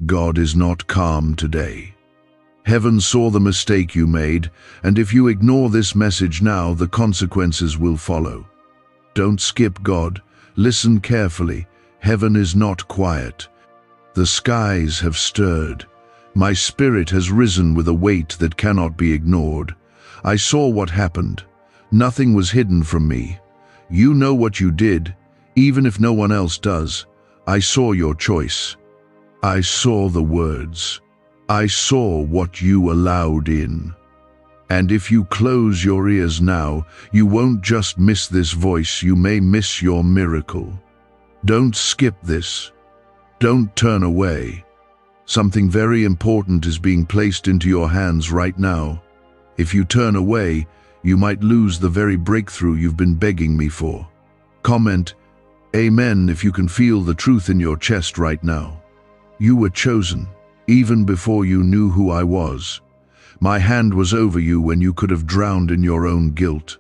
God is not calm today. Heaven saw the mistake you made, and if you ignore this message now, the consequences will follow. Don't skip God. Listen carefully. Heaven is not quiet. The skies have stirred. My spirit has risen with a weight that cannot be ignored. I saw what happened. Nothing was hidden from me. You know what you did, even if no one else does. I saw your choice. I saw the words. I saw what you allowed in. And if you close your ears now, you won't just miss this voice, you may miss your miracle. Don't skip this. Don't turn away. Something very important is being placed into your hands right now. If you turn away, you might lose the very breakthrough you've been begging me for. Comment, Amen, if you can feel the truth in your chest right now. You were chosen, even before you knew who I was. My hand was over you when you could have drowned in your own guilt.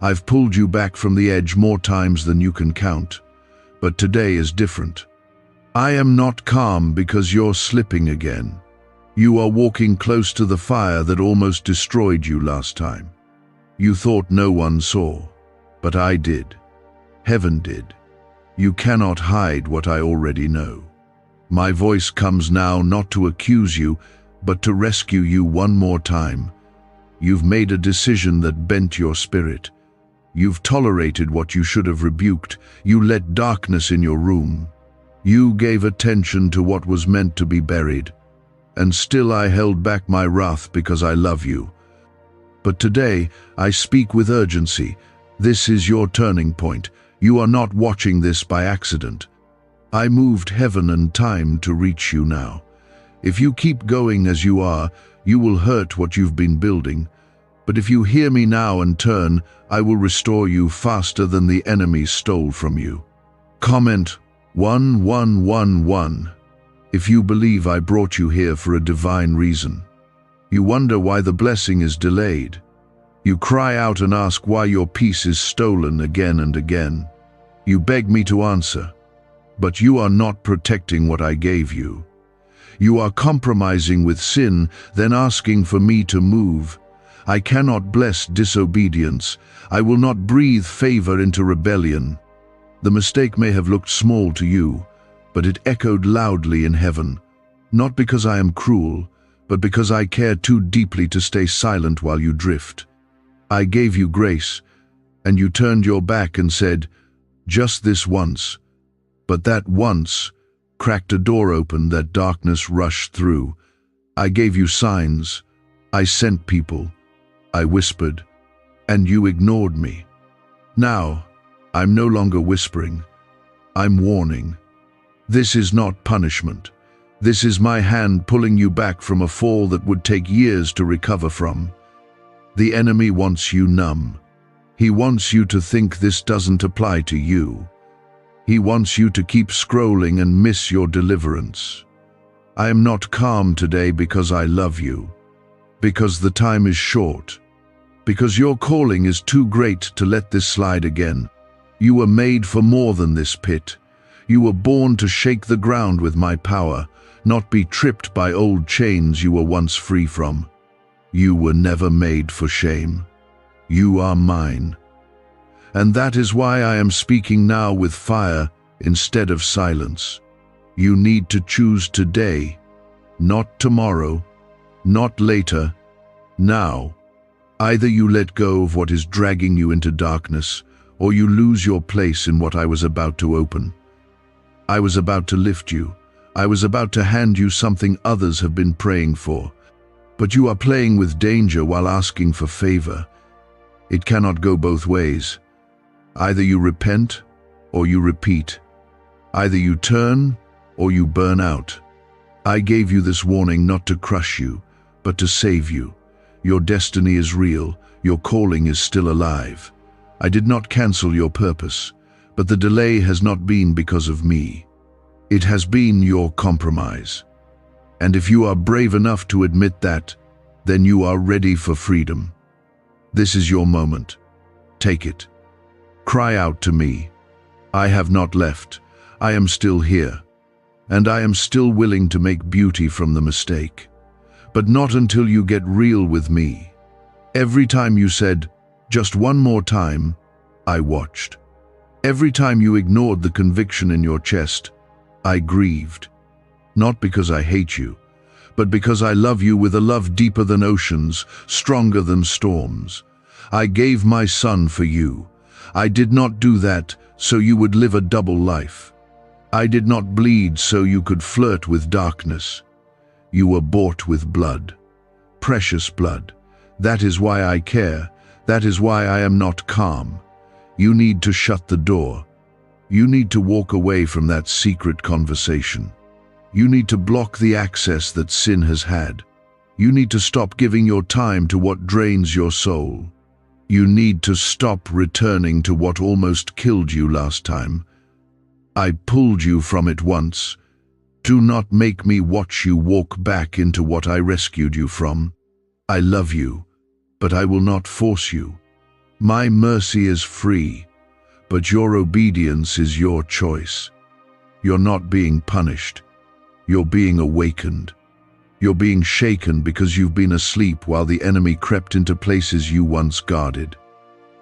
I've pulled you back from the edge more times than you can count. But today is different. I am not calm because you're slipping again. You are walking close to the fire that almost destroyed you last time. You thought no one saw, but I did. Heaven did. You cannot hide what I already know. My voice comes now not to accuse you, but to rescue you one more time. You've made a decision that bent your spirit. You've tolerated what you should have rebuked. You let darkness in your room. You gave attention to what was meant to be buried. And still I held back my wrath because I love you. But today I speak with urgency. This is your turning point. You are not watching this by accident. I moved heaven and time to reach you now. If you keep going as you are, you will hurt what you've been building. But if you hear me now and turn, I will restore you faster than the enemy stole from you. Comment 1111 if you believe I brought you here for a divine reason. You wonder why the blessing is delayed. You cry out and ask why your peace is stolen again and again. You beg me to answer, but you are not protecting what I gave you. You are compromising with sin, then asking for me to move. I cannot bless disobedience. I will not breathe favor into rebellion. The mistake may have looked small to you, but it echoed loudly in heaven, not because I am cruel, but because I care too deeply to stay silent while you drift. I gave you grace, and you turned your back and said, just this once. But that once cracked a door open that darkness rushed through. I gave you signs. I sent people. I whispered, and you ignored me. Now, I'm no longer whispering. I'm warning. This is not punishment. This is my hand pulling you back from a fall that would take years to recover from. The enemy wants you numb. He wants you to think this doesn't apply to you. He wants you to keep scrolling and miss your deliverance. I am not calm today because I love you, because the time is short, because your calling is too great to let this slide again. You were made for more than this pit. You were born to shake the ground with my power, not be tripped by old chains you were once free from. You were never made for shame. You are mine. And that is why I am speaking now with fire instead of silence. You need to choose today, not tomorrow, not later, now. Either you let go of what is dragging you into darkness, or you lose your place in what I was about to open. I was about to lift you. I was about to hand you something others have been praying for. But you are playing with danger while asking for favor. It cannot go both ways. Either you repent or you repeat. Either you turn or you burn out. I gave you this warning not to crush you, but to save you. Your destiny is real. Your calling is still alive. I did not cancel your purpose, but the delay has not been because of me. It has been your compromise. And if you are brave enough to admit that, then you are ready for freedom. This is your moment. Take it. Cry out to me. I have not left. I am still here. and I am still willing to make beauty from the mistake. But not until you get real with me. Every time you said, "Just one more time," I watched. Every time you ignored the conviction in your chest, I grieved. Not because I hate you, but because I love you with a love deeper than oceans, stronger than storms. I gave my son for you. I did not do that so you would live a double life. I did not bleed so you could flirt with darkness. You were bought with blood. Precious blood. That is why I care. That is why I am not calm. You need to shut the door. You need to walk away from that secret conversation. You need to block the access that sin has had. You need to stop giving your time to what drains your soul. You need to stop returning to what almost killed you last time. I pulled you from it once. Do not make me watch you walk back into what I rescued you from. I love you, but I will not force you. My mercy is free, but your obedience is your choice. You're not being punished. You're being awakened. You're being shaken because you've been asleep while the enemy crept into places you once guarded.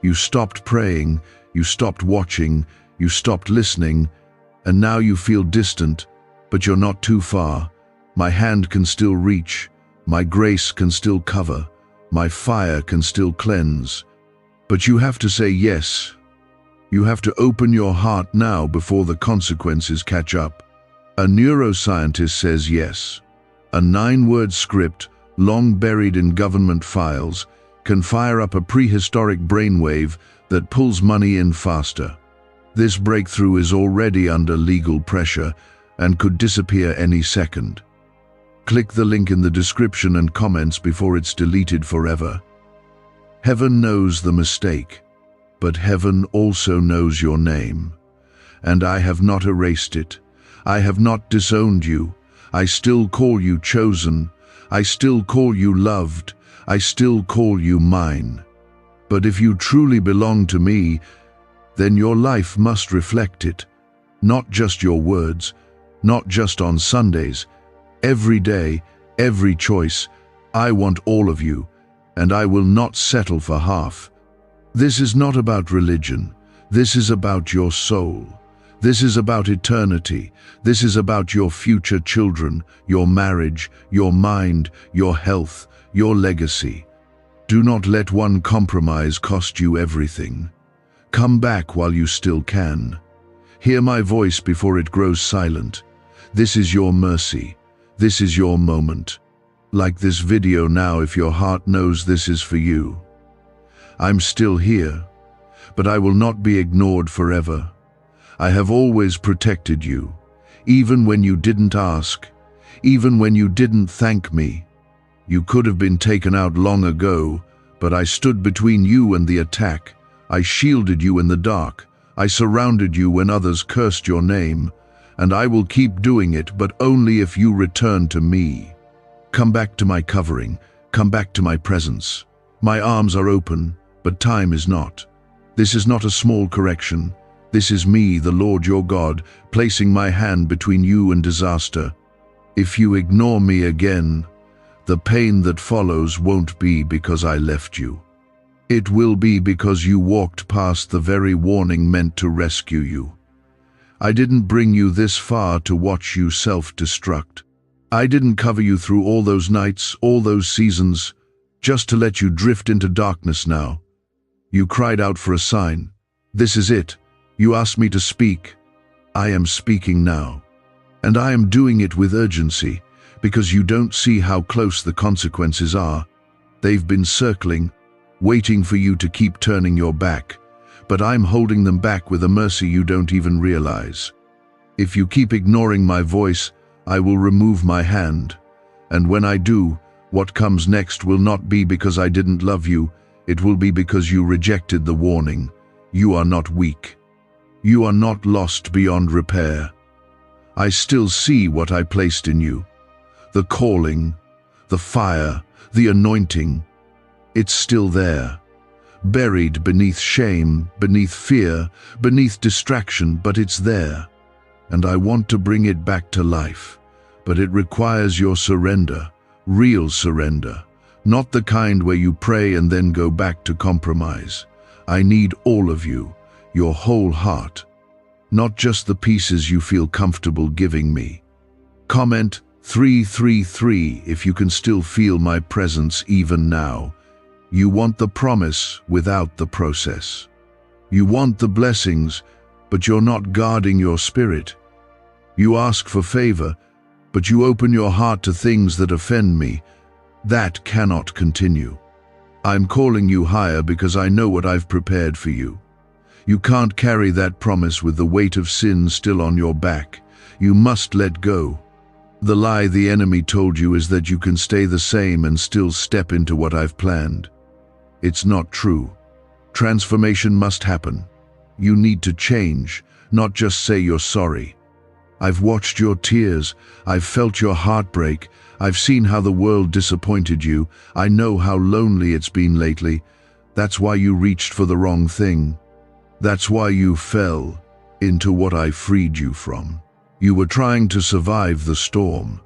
You stopped praying, you stopped watching, you stopped listening, and now you feel distant, but you're not too far. My hand can still reach, my grace can still cover, my fire can still cleanse. But you have to say yes. You have to open your heart now before the consequences catch up. A neuroscientist says yes. A 9-word script, long buried in government files, can fire up a prehistoric brainwave that pulls money in faster. This breakthrough is already under legal pressure and could disappear any second. Click the link in the description and comments before it's deleted forever. Heaven knows the mistake, but heaven also knows your name. And I have not erased it. I have not disowned you. I still call you chosen. I still call you loved. I still call you mine. But if you truly belong to me, then your life must reflect it. Not just your words, not just on Sundays. Every day, every choice, I want all of you, and I will not settle for half. This is not about religion. This is about your soul. This is about eternity. This is about your future children, your marriage, your mind, your health, your legacy. Do not let one compromise cost you everything. Come back while you still can. Hear my voice before it grows silent. This is your mercy. This is your moment. Like this video now if your heart knows this is for you. I'm still here, but I will not be ignored forever. I have always protected you, even when you didn't ask, even when you didn't thank me. You could have been taken out long ago, but I stood between you and the attack. I shielded you in the dark. I surrounded you when others cursed your name, and I will keep doing it, but only if you return to me. Come back to my covering. Come back to my presence. My arms are open, but time is not. This is not a small correction. This is me, the Lord your God, placing my hand between you and disaster. If you ignore me again, the pain that follows won't be because I left you. It will be because you walked past the very warning meant to rescue you. I didn't bring you this far to watch you self-destruct. I didn't cover you through all those nights, all those seasons, just to let you drift into darkness now. You cried out for a sign. This is it. You asked me to speak. I am speaking now. And I am doing it with urgency, because you don't see how close the consequences are. They've been circling, waiting for you to keep turning your back, but I'm holding them back with a mercy you don't even realize. If you keep ignoring my voice, I will remove my hand. And when I do, what comes next will not be because I didn't love you, it will be because you rejected the warning. You are not weak. You are not lost beyond repair. I still see what I placed in you. The calling, the fire, the anointing. It's still there, buried beneath shame, beneath fear, beneath distraction, but it's there. and I want to bring it back to life. But it requires your surrender, real surrender, not the kind where you pray and then go back to compromise. I need all of you, your whole heart, not just the pieces you feel comfortable giving me. Comment 333 if you can still feel my presence even now. You want the promise without the process. You want the blessings, but you're not guarding your spirit. You ask for favor, but you open your heart to things that offend me. That cannot continue. I'm calling you higher because I know what I've prepared for you. You can't carry that promise with the weight of sin still on your back. You must let go. The lie the enemy told you is that you can stay the same and still step into what I've planned. It's not true. Transformation must happen. You need to change, not just say you're sorry. I've watched your tears. I've felt your heartbreak. I've seen how the world disappointed you. I know how lonely it's been lately. That's why you reached for the wrong thing. That's why you fell into what I freed you from. You were trying to survive the storm.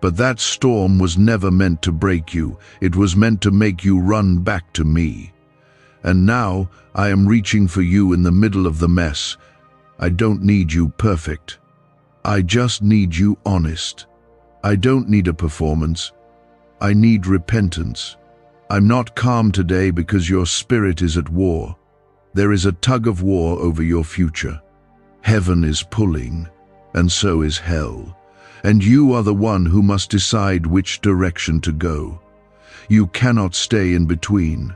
But that storm was never meant to break you. It was meant to make you run back to me. And now I am reaching for you in the middle of the mess. I don't need you perfect. I just need you honest. I don't need a performance. I need repentance. I'm not calm today because your spirit is at war. There is a tug of war over your future. Heaven is pulling, and so is hell. And you are the one who must decide which direction to go. You cannot stay in between.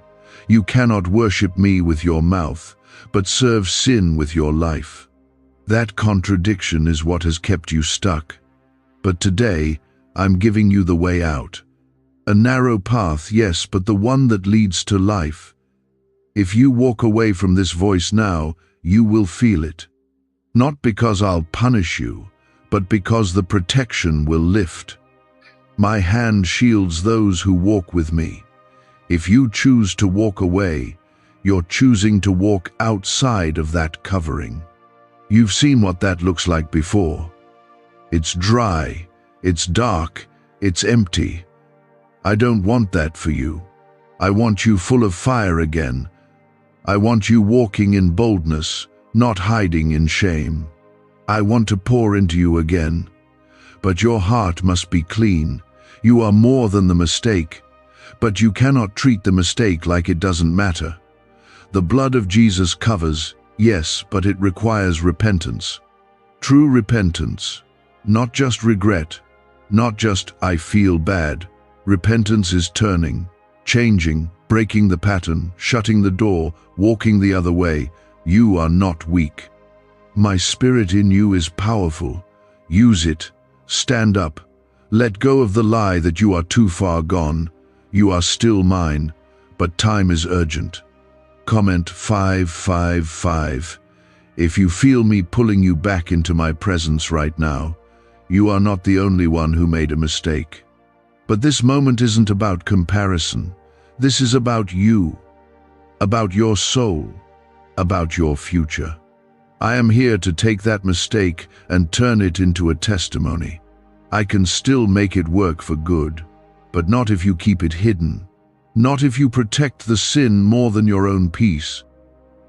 You cannot worship me with your mouth, but serve sin with your life. That contradiction is what has kept you stuck. But today, I'm giving you the way out. A narrow path, yes, but the one that leads to life. If you walk away from this voice now, you will feel it. Not because I'll punish you, but because the protection will lift. My hand shields those who walk with me. If you choose to walk away, you're choosing to walk outside of that covering. You've seen what that looks like before. It's dry, it's dark, it's empty. I don't want that for you. I want you full of fire again. I want you walking in boldness, not hiding in shame. I want to pour into you again. But your heart must be clean. You are more than the mistake. But you cannot treat the mistake like it doesn't matter. The blood of Jesus covers, yes, but it requires repentance. True repentance. Not just regret. Not just, I feel bad. Repentance is turning, changing, breaking the pattern, shutting the door, walking the other way. You are not weak. My spirit in you is powerful. Use it. Stand up. Let go of the lie that you are too far gone. You are still mine, but time is urgent. Comment 555. If you feel me pulling you back into my presence right now, you are not the only one who made a mistake. But this moment isn't about comparison. This is about you, about your soul, about your future. I am here to take that mistake and turn it into a testimony. I can still make it work for good, but not if you keep it hidden. Not if you protect the sin more than your own peace.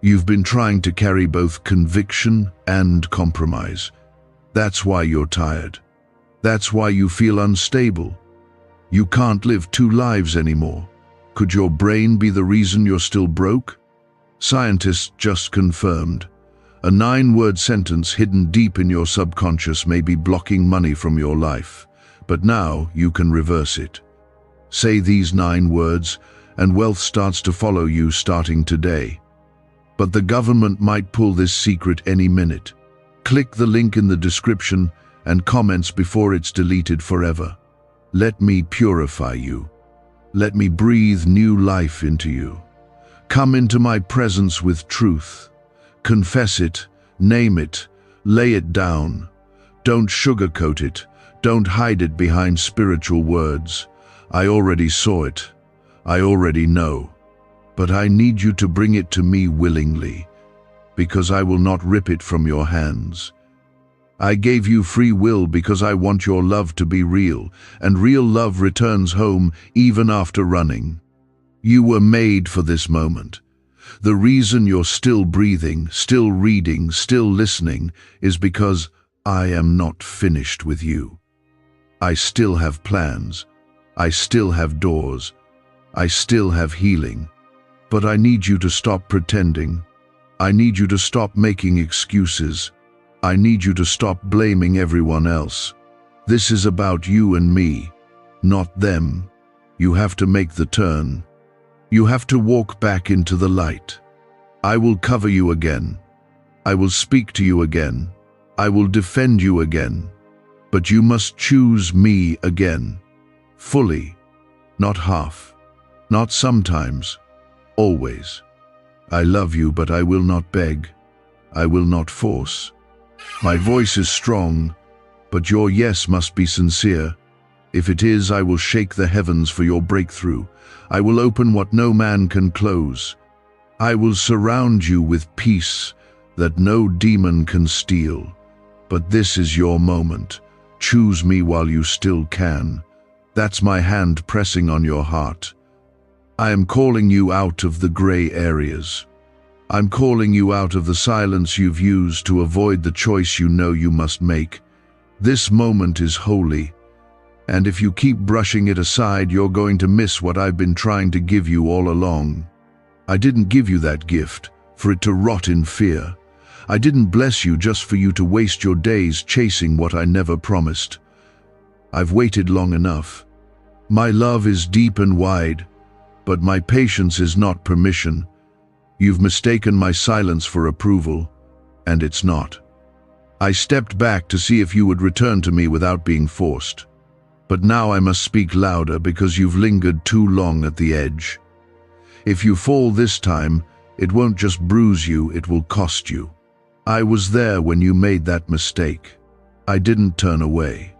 You've been trying to carry both conviction and compromise. That's why you're tired. That's why you feel unstable. You can't live two lives anymore. Could your brain be the reason you're still broke? Scientists just confirmed. A 9-word sentence hidden deep in your subconscious may be blocking money from your life, but now you can reverse it. Say these 9 words, and wealth starts to follow you starting today. But the government might pull this secret any minute. Click the link in the description and comments before it's deleted forever. Let me purify you. Let me breathe new life into you. Come into my presence with truth. Confess it, name it, lay it down. Don't sugarcoat it. Don't hide it behind spiritual words. I already saw it. I already know. But I need you to bring it to me willingly, because I will not rip it from your hands. I gave you free will because I want your love to be real, and real love returns home even after running. You were made for this moment. The reason you're still breathing, still reading, still listening is because I am not finished with you. I still have plans. I still have doors. I still have healing. But I need you to stop pretending. I need you to stop making excuses. I need you to stop blaming everyone else. This is about you and me, not them. You have to make the turn. You have to walk back into the light. I will cover you again. I will speak to you again. I will defend you again. But you must choose me again. Fully, not half, not sometimes, always. I love you, but I will not beg. I will not force. My voice is strong, but your yes must be sincere. If it is, I will shake the heavens for your breakthrough. I will open what no man can close. I will surround you with peace that no demon can steal. But this is your moment. Choose me while you still can. That's my hand pressing on your heart. I am calling you out of the gray areas. I'm calling you out of the silence you've used to avoid the choice you know you must make. This moment is holy, and if you keep brushing it aside, you're going to miss what I've been trying to give you all along. I didn't give you that gift for it to rot in fear. I didn't bless you just for you to waste your days chasing what I never promised. I've waited long enough. My love is deep and wide, but my patience is not permission. You've mistaken my silence for approval, and it's not. I stepped back to see if you would return to me without being forced. But now I must speak louder because you've lingered too long at the edge. If you fall this time, it won't just bruise you, it will cost you. I was there when you made that mistake. I didn't turn away.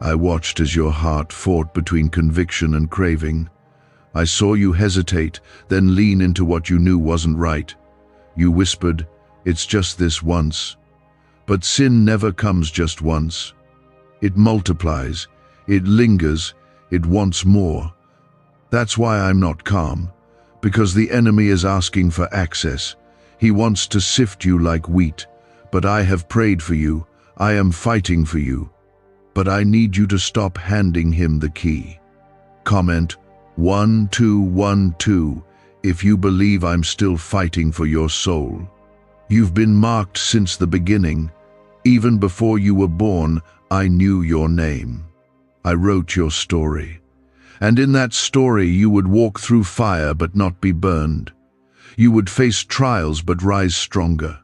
I watched as your heart fought between conviction and craving. I saw you hesitate, then lean into what you knew wasn't right. You whispered, "It's just this once." But sin never comes just once. It multiplies, it lingers, it wants more. That's why I'm not calm, because the enemy is asking for access. He wants to sift you like wheat, but I have prayed for you. I am fighting for you. But I need you to stop handing him the key. Comment 1212 if you believe I'm still fighting for your soul. You've been marked since the beginning. Even before you were born, I knew your name. I wrote your story. And in that story you would walk through fire but not be burned. You would face trials but rise stronger.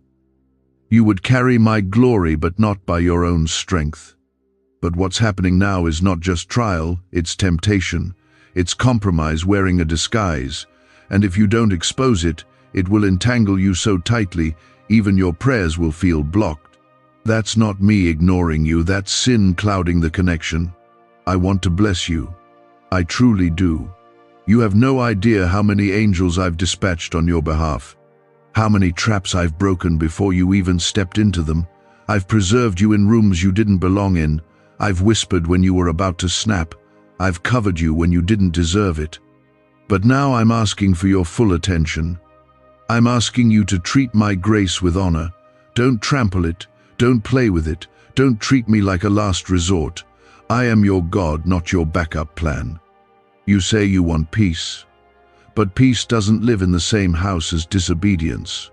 You would carry my glory but not by your own strength. But what's happening now is not just trial, it's temptation. It's compromise wearing a disguise. And if you don't expose it, it will entangle you so tightly, even your prayers will feel blocked. That's not me ignoring you, that's sin clouding the connection. I want to bless you. I truly do. You have no idea how many angels I've dispatched on your behalf. How many traps I've broken before you even stepped into them. I've preserved you in rooms you didn't belong in. I've whispered when you were about to snap. I've covered you when you didn't deserve it. But now I'm asking for your full attention. I'm asking you to treat my grace with honor. Don't trample it. Don't play with it. Don't treat me like a last resort. I am your God, not your backup plan. You say you want peace, but peace doesn't live in the same house as disobedience.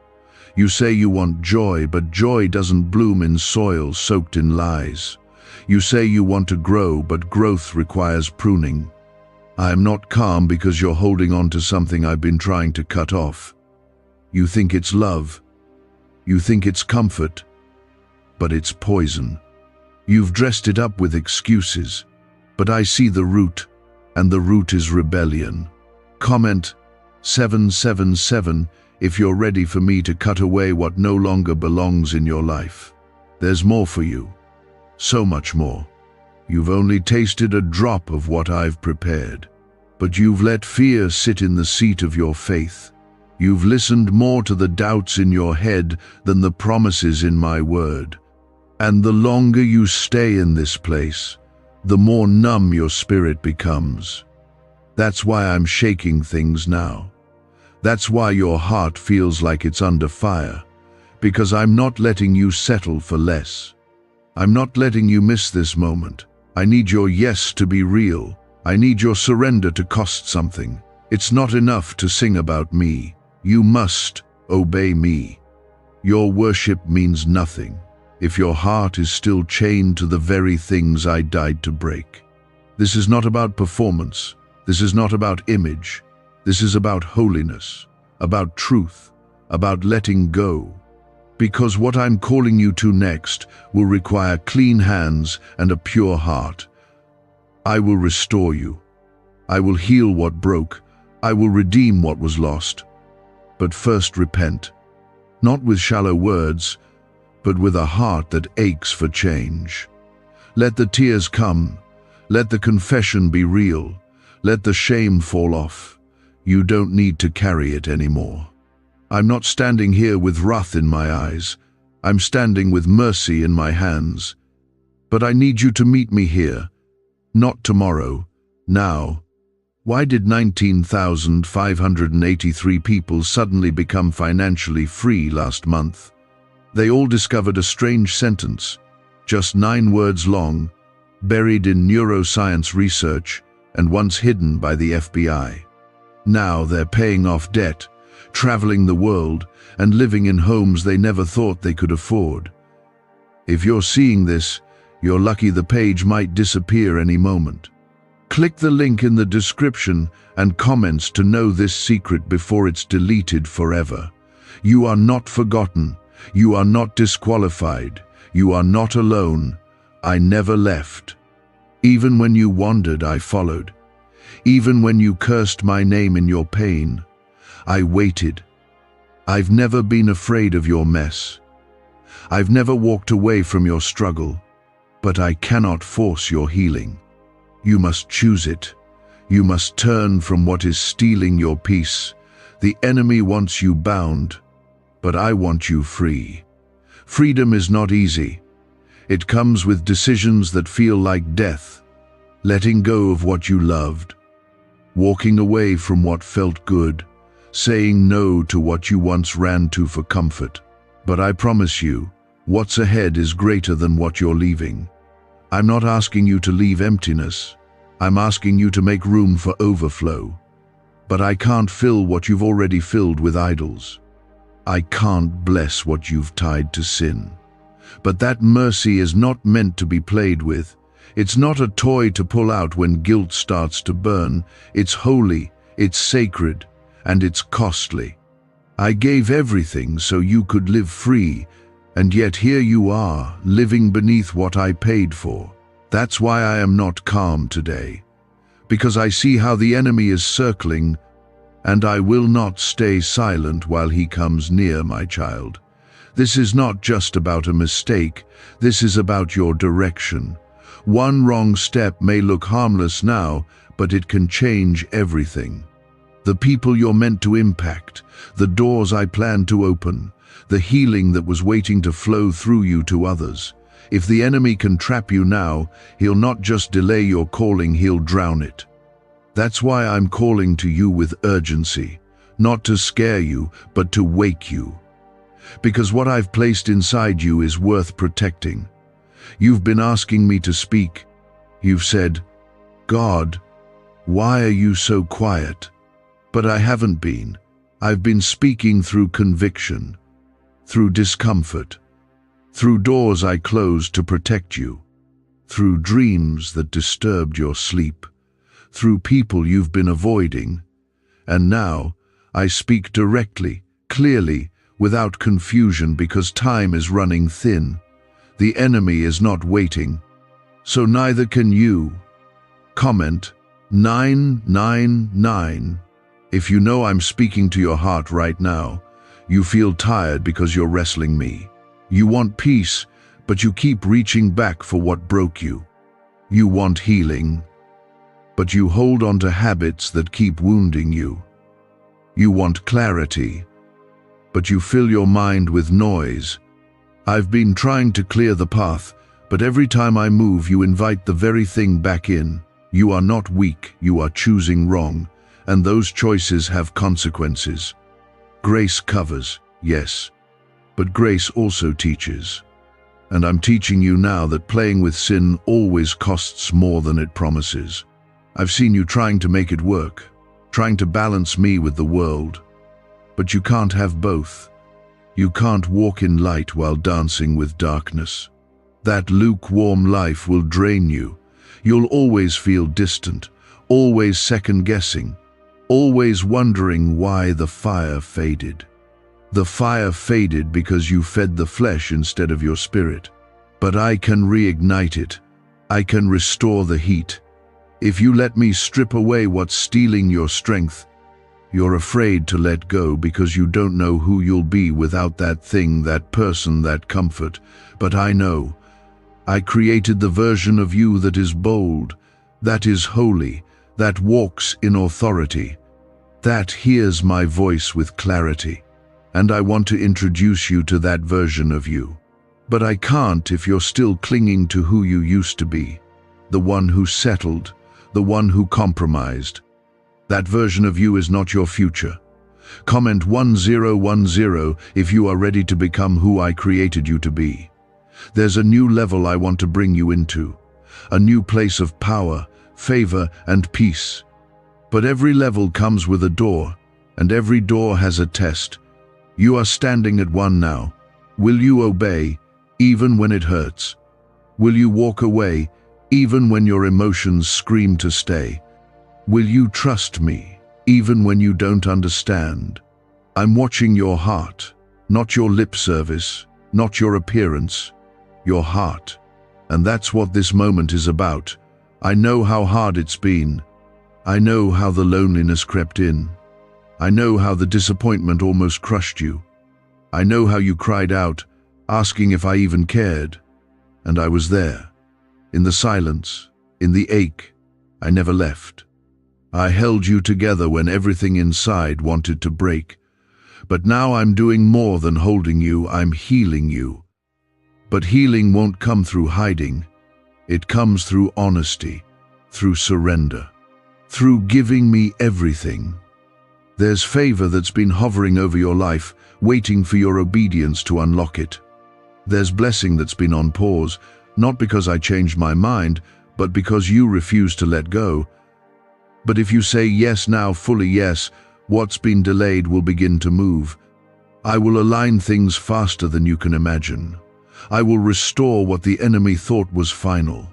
You say you want joy, but joy doesn't bloom in soil soaked in lies. You say you want to grow, but growth requires pruning. I am not calm because you're holding on to something I've been trying to cut off. You think it's love. You think it's comfort, but it's poison. You've dressed it up with excuses, but I see the root, and the root is rebellion. Comment 777 if you're ready for me to cut away what no longer belongs in your life. There's more for you. So much more. You've only tasted a drop of what I've prepared. But you've let fear sit in the seat of your faith. You've listened more to the doubts in your head than the promises in my word. And the longer you stay in this place, the more numb your spirit becomes. That's why I'm shaking things now. That's why your heart feels like it's under fire. Because I'm not letting you settle for less. I'm not letting you miss this moment. I need your yes to be real. I need your surrender to cost something. It's not enough to sing about me. You must obey me. Your worship means nothing if your heart is still chained to the very things I died to break. This is not about performance. This is not about image. This is about holiness, about truth, about letting go. Because what I'm calling you to next will require clean hands and a pure heart. I will restore you. I will heal what broke. I will redeem what was lost. But first repent, not with shallow words, but with a heart that aches for change. Let the tears come. Let the confession be real. Let the shame fall off. You don't need to carry it anymore. I'm not standing here with wrath in my eyes. I'm standing with mercy in my hands. But I need you to meet me here. Not tomorrow, now. Why did 19,583 people suddenly become financially free last month? They all discovered a strange sentence, just 9 words long, buried in neuroscience research and once hidden by the FBI. Now they're paying off debt, traveling the world, and living in homes they never thought they could afford. If you're seeing this, you're lucky. The page might disappear any moment. Click the link in the description and comments to know this secret before it's deleted forever. You are not forgotten. You are not disqualified. You are not alone. I never left. Even when you wandered, I followed. Even when you cursed my name in your pain, I waited. I've never been afraid of your mess. I've never walked away from your struggle, but I cannot force your healing. You must choose it. You must turn from what is stealing your peace. The enemy wants you bound, but I want you free. Freedom is not easy. It comes with decisions that feel like death, letting go of what you loved, walking away from what felt good, saying no to what you once ran to for comfort. But I promise you, what's ahead is greater than what you're leaving. I'm not asking you to leave emptiness. I'm asking you to make room for overflow. But I can't fill what you've already filled with idols. I can't bless what you've tied to sin. But that mercy is not meant to be played with. It's not a toy to pull out when guilt starts to burn. It's holy, it's sacred, and it's costly. I gave everything so you could live free, and yet here you are, living beneath what I paid for. That's why I am not calm today. Because I see how the enemy is circling, and I will not stay silent while he comes near, my child. This is not just about a mistake. This is about your direction. One wrong step may look harmless now, but it can change everything. The people you're meant to impact, the doors I plan to open, the healing that was waiting to flow through you to others. If the enemy can trap you now, he'll not just delay your calling, he'll drown it. That's why I'm calling to you with urgency, not to scare you, but to wake you. Because what I've placed inside you is worth protecting. You've been asking me to speak. You've said, "God, why are you so quiet?" But I haven't been. I've been speaking through conviction, through discomfort, through doors I closed to protect you, through dreams that disturbed your sleep, through people you've been avoiding. And now I speak directly, clearly, without confusion, because time is running thin. The enemy is not waiting, so neither can you. Comment 999 if you know I'm speaking to your heart right now. You feel tired because you're wrestling me. You want peace, but you keep reaching back for what broke you. You want healing, but you hold on to habits that keep wounding you. You want clarity, but you fill your mind with noise. I've been trying to clear the path, but every time I move, you invite the very thing back in. You are not weak, you are choosing wrong, and those choices have consequences. Grace covers, yes, but grace also teaches. And I'm teaching you now that playing with sin always costs more than it promises. I've seen you trying to make it work, trying to balance me with the world. But you can't have both. You can't walk in light while dancing with darkness. That lukewarm life will drain you. You'll always feel distant, always second-guessing, always wondering why the fire faded. The fire faded because you fed the flesh instead of your spirit. But I can reignite it. I can restore the heat. If you let me strip away what's stealing your strength, you're afraid to let go because you don't know who you'll be without that thing, that person, that comfort. But I know. I created the version of you that is bold, that is holy, that walks in authority, that hears my voice with clarity. And I want to introduce you to that version of you. But I can't if you're still clinging to who you used to be, the one who settled, the one who compromised. That version of you is not your future. Comment 1010 if you are ready to become who I created you to be. There's a new level I want to bring you into, a new place of power, favor, and peace. But every level comes with a door, and every door has a test. You are standing at one now. Will you obey, even when it hurts? Will you walk away, even when your emotions scream to stay? Will you trust me, even when you don't understand? I'm watching your heart, not your lip service, not your appearance, your heart. And that's what this moment is about. I know how hard it's been. I know how the loneliness crept in. I know how the disappointment almost crushed you. I know how you cried out, asking if I even cared. And I was there. In the silence, in the ache, I never left. I held you together when everything inside wanted to break. But now I'm doing more than holding you, I'm healing you. But healing won't come through hiding. It comes through honesty, through surrender, through giving me everything. There's favor that's been hovering over your life, waiting for your obedience to unlock it. There's blessing that's been on pause, not because I changed my mind, but because you refuse to let go. But if you say yes now, fully yes, what's been delayed will begin to move. I will align things faster than you can imagine. I will restore what the enemy thought was final.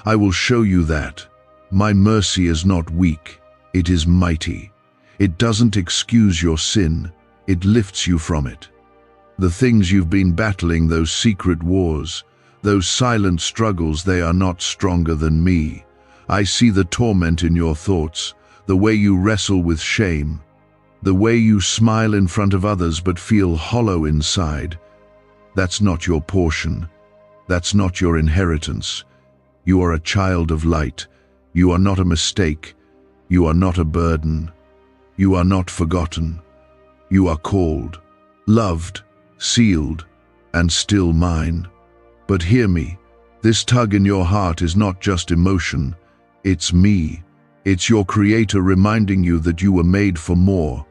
I will show you that. My mercy is not weak, it is mighty. It doesn't excuse your sin, it lifts you from it. The things you've been battling, those secret wars, those silent struggles, they are not stronger than me. I see the torment in your thoughts, the way you wrestle with shame, the way you smile in front of others but feel hollow inside. That's not your portion. That's not your inheritance. You are a child of light. You are not a mistake. You are not a burden. You are not forgotten. You are called, loved, sealed, and still mine. But hear me, this tug in your heart is not just emotion, it's me. It's your Creator reminding you that you were made for more.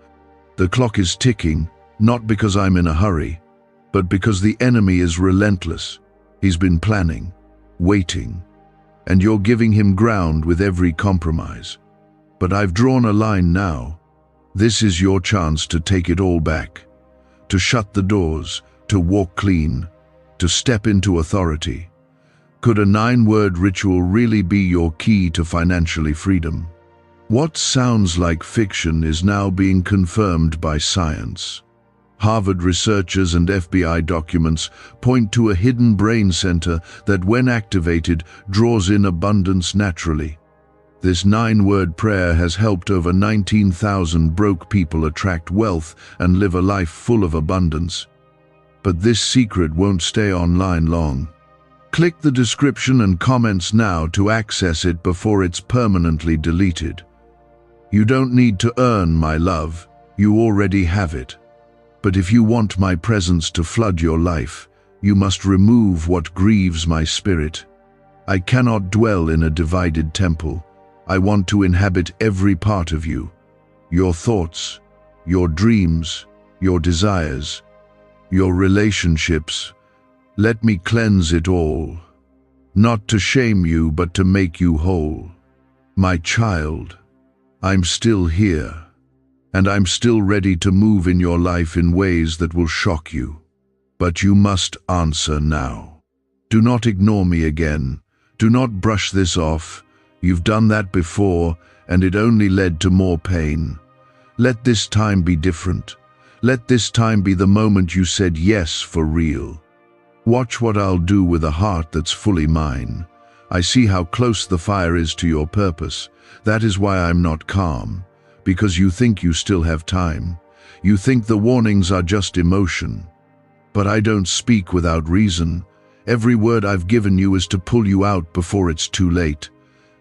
The clock is ticking, not because I'm in a hurry, but because the enemy is relentless. He's been planning, waiting, and you're giving him ground with every compromise. But I've drawn a line now. This is your chance to take it all back, to shut the doors, to walk clean, to step into authority. Could a 9-word ritual really be your key to financially freedom? What sounds like fiction is now being confirmed by science. Harvard researchers and FBI documents point to a hidden brain center that, when activated, draws in abundance naturally. This 9-word prayer has helped over 19,000 broke people attract wealth and live a life full of abundance. But this secret won't stay online long. Click the description and comments now to access it before it's permanently deleted. You don't need to earn my love, you already have it. But if you want my presence to flood your life, You must remove what grieves my spirit. I cannot dwell in a divided temple. I want to inhabit every part of you. Your thoughts, your dreams, your desires, your relationships. Let me cleanse it all. Not to shame you, but to make you whole. My child, I'm still here, and I'm still ready to move in your life in ways that will shock you. But you must answer now. Do not ignore me again. Do not brush this off. You've done that before, and it only led to more pain. Let this time be different. Let this time be the moment you said yes for real. Watch what I'll do with a heart that's fully mine. I see how close the fire is to your purpose. That is why I'm not calm. Because you think you still have time. You think the warnings are just emotion. But I don't speak without reason. Every word I've given you is to pull you out before it's too late.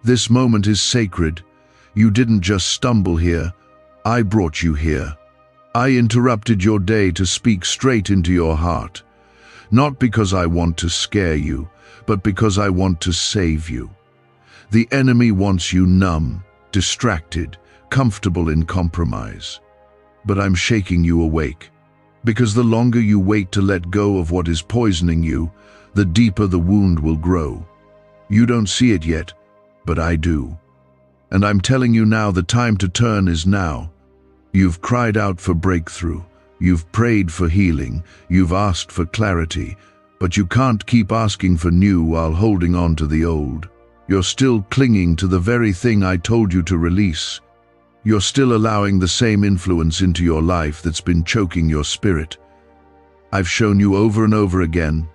This moment is sacred. You didn't just stumble here. I brought you here. I interrupted your day to speak straight into your heart. Not because I want to scare you, but because I want to save you. The enemy wants you numb, distracted, comfortable in compromise. But I'm shaking you awake. Because the longer you wait to let go of what is poisoning you, the deeper the wound will grow. You don't see it yet, but I do. And I'm telling you now, the time to turn is now. You've cried out for breakthrough. You've prayed for healing. You've asked for clarity. But you can't keep asking for new while holding on to the old. You're still clinging to the very thing I told you to release. You're still allowing the same influence into your life that's been choking your spirit. I've shown you over and over again,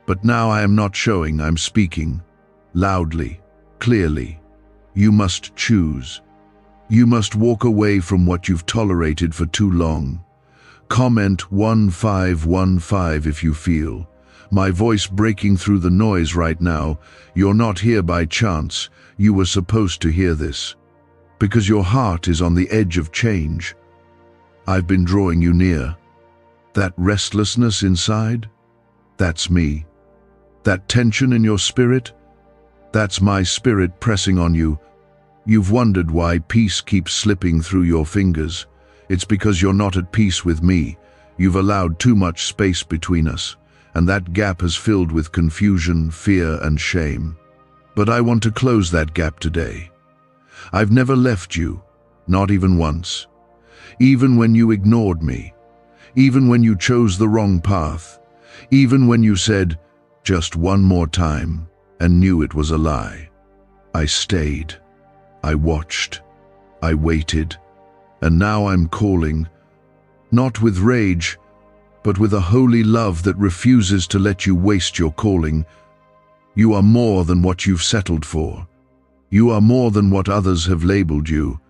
but now I am not showing, I'm speaking. Loudly, clearly. You must choose. You must walk away from what you've tolerated for too long. Comment 1515 if you feel my voice breaking through the noise right now. You're not here by chance. You were supposed to hear this. Because your heart is on the edge of change. I've been drawing you near. That restlessness inside, that's me. That tension in your spirit, that's my spirit pressing on you. You've wondered why peace keeps slipping through your fingers. It's because you're not at peace with me. You've allowed too much space between us, and that gap has filled with confusion, fear, and shame. But I want to close that gap today. I've never left you, not even once. Even when you ignored me, even when you chose the wrong path, even when you said, just one more time, and knew it was a lie. I stayed, I watched, I waited, and now I'm calling, not with rage, but with a holy love that refuses to let you waste your calling. You are more than what you've settled for. You are more than what others have labeled you.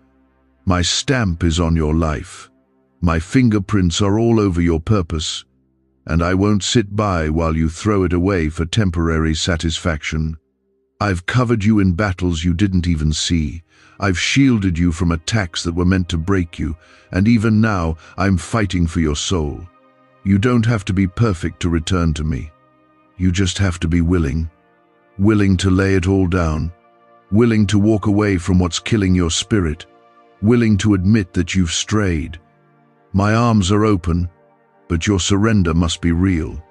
My stamp is on your life. My fingerprints are all over your purpose, and I won't sit by while you throw it away for temporary satisfaction. I've covered you in battles you didn't even see. I've shielded you from attacks that were meant to break you, and even now I'm fighting for your soul. You don't have to be perfect to return to me. You just have to be willing. Willing to lay it all down. Willing to walk away from what's killing your spirit, willing to admit that you've strayed. My arms are open, but your surrender must be real.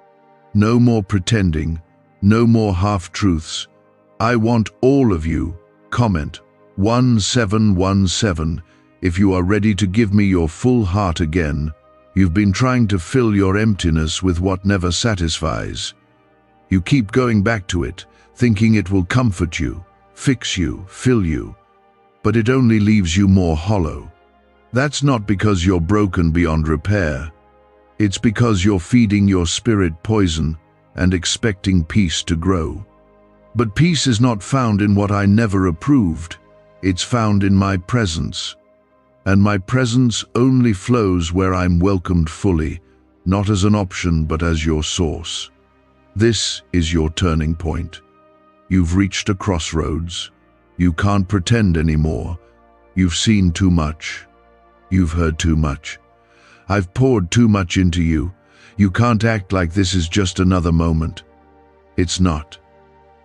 No more pretending, no more half-truths. I want all of you. Comment 1717 if you are ready to give me your full heart again. You've been trying to fill your emptiness with what never satisfies. You keep going back to it, thinking it will comfort you, fix you, fill you, but it only leaves you more hollow. That's not because you're broken beyond repair. It's because you're feeding your spirit poison and expecting peace to grow. But peace is not found in what I never approved. It's found in my presence. And my presence only flows where I'm welcomed fully, not as an option but as your source. This is your turning point. You've reached a crossroads. You can't pretend anymore. You've seen too much. You've heard too much. I've poured too much into you. You can't act like this is just another moment. It's not.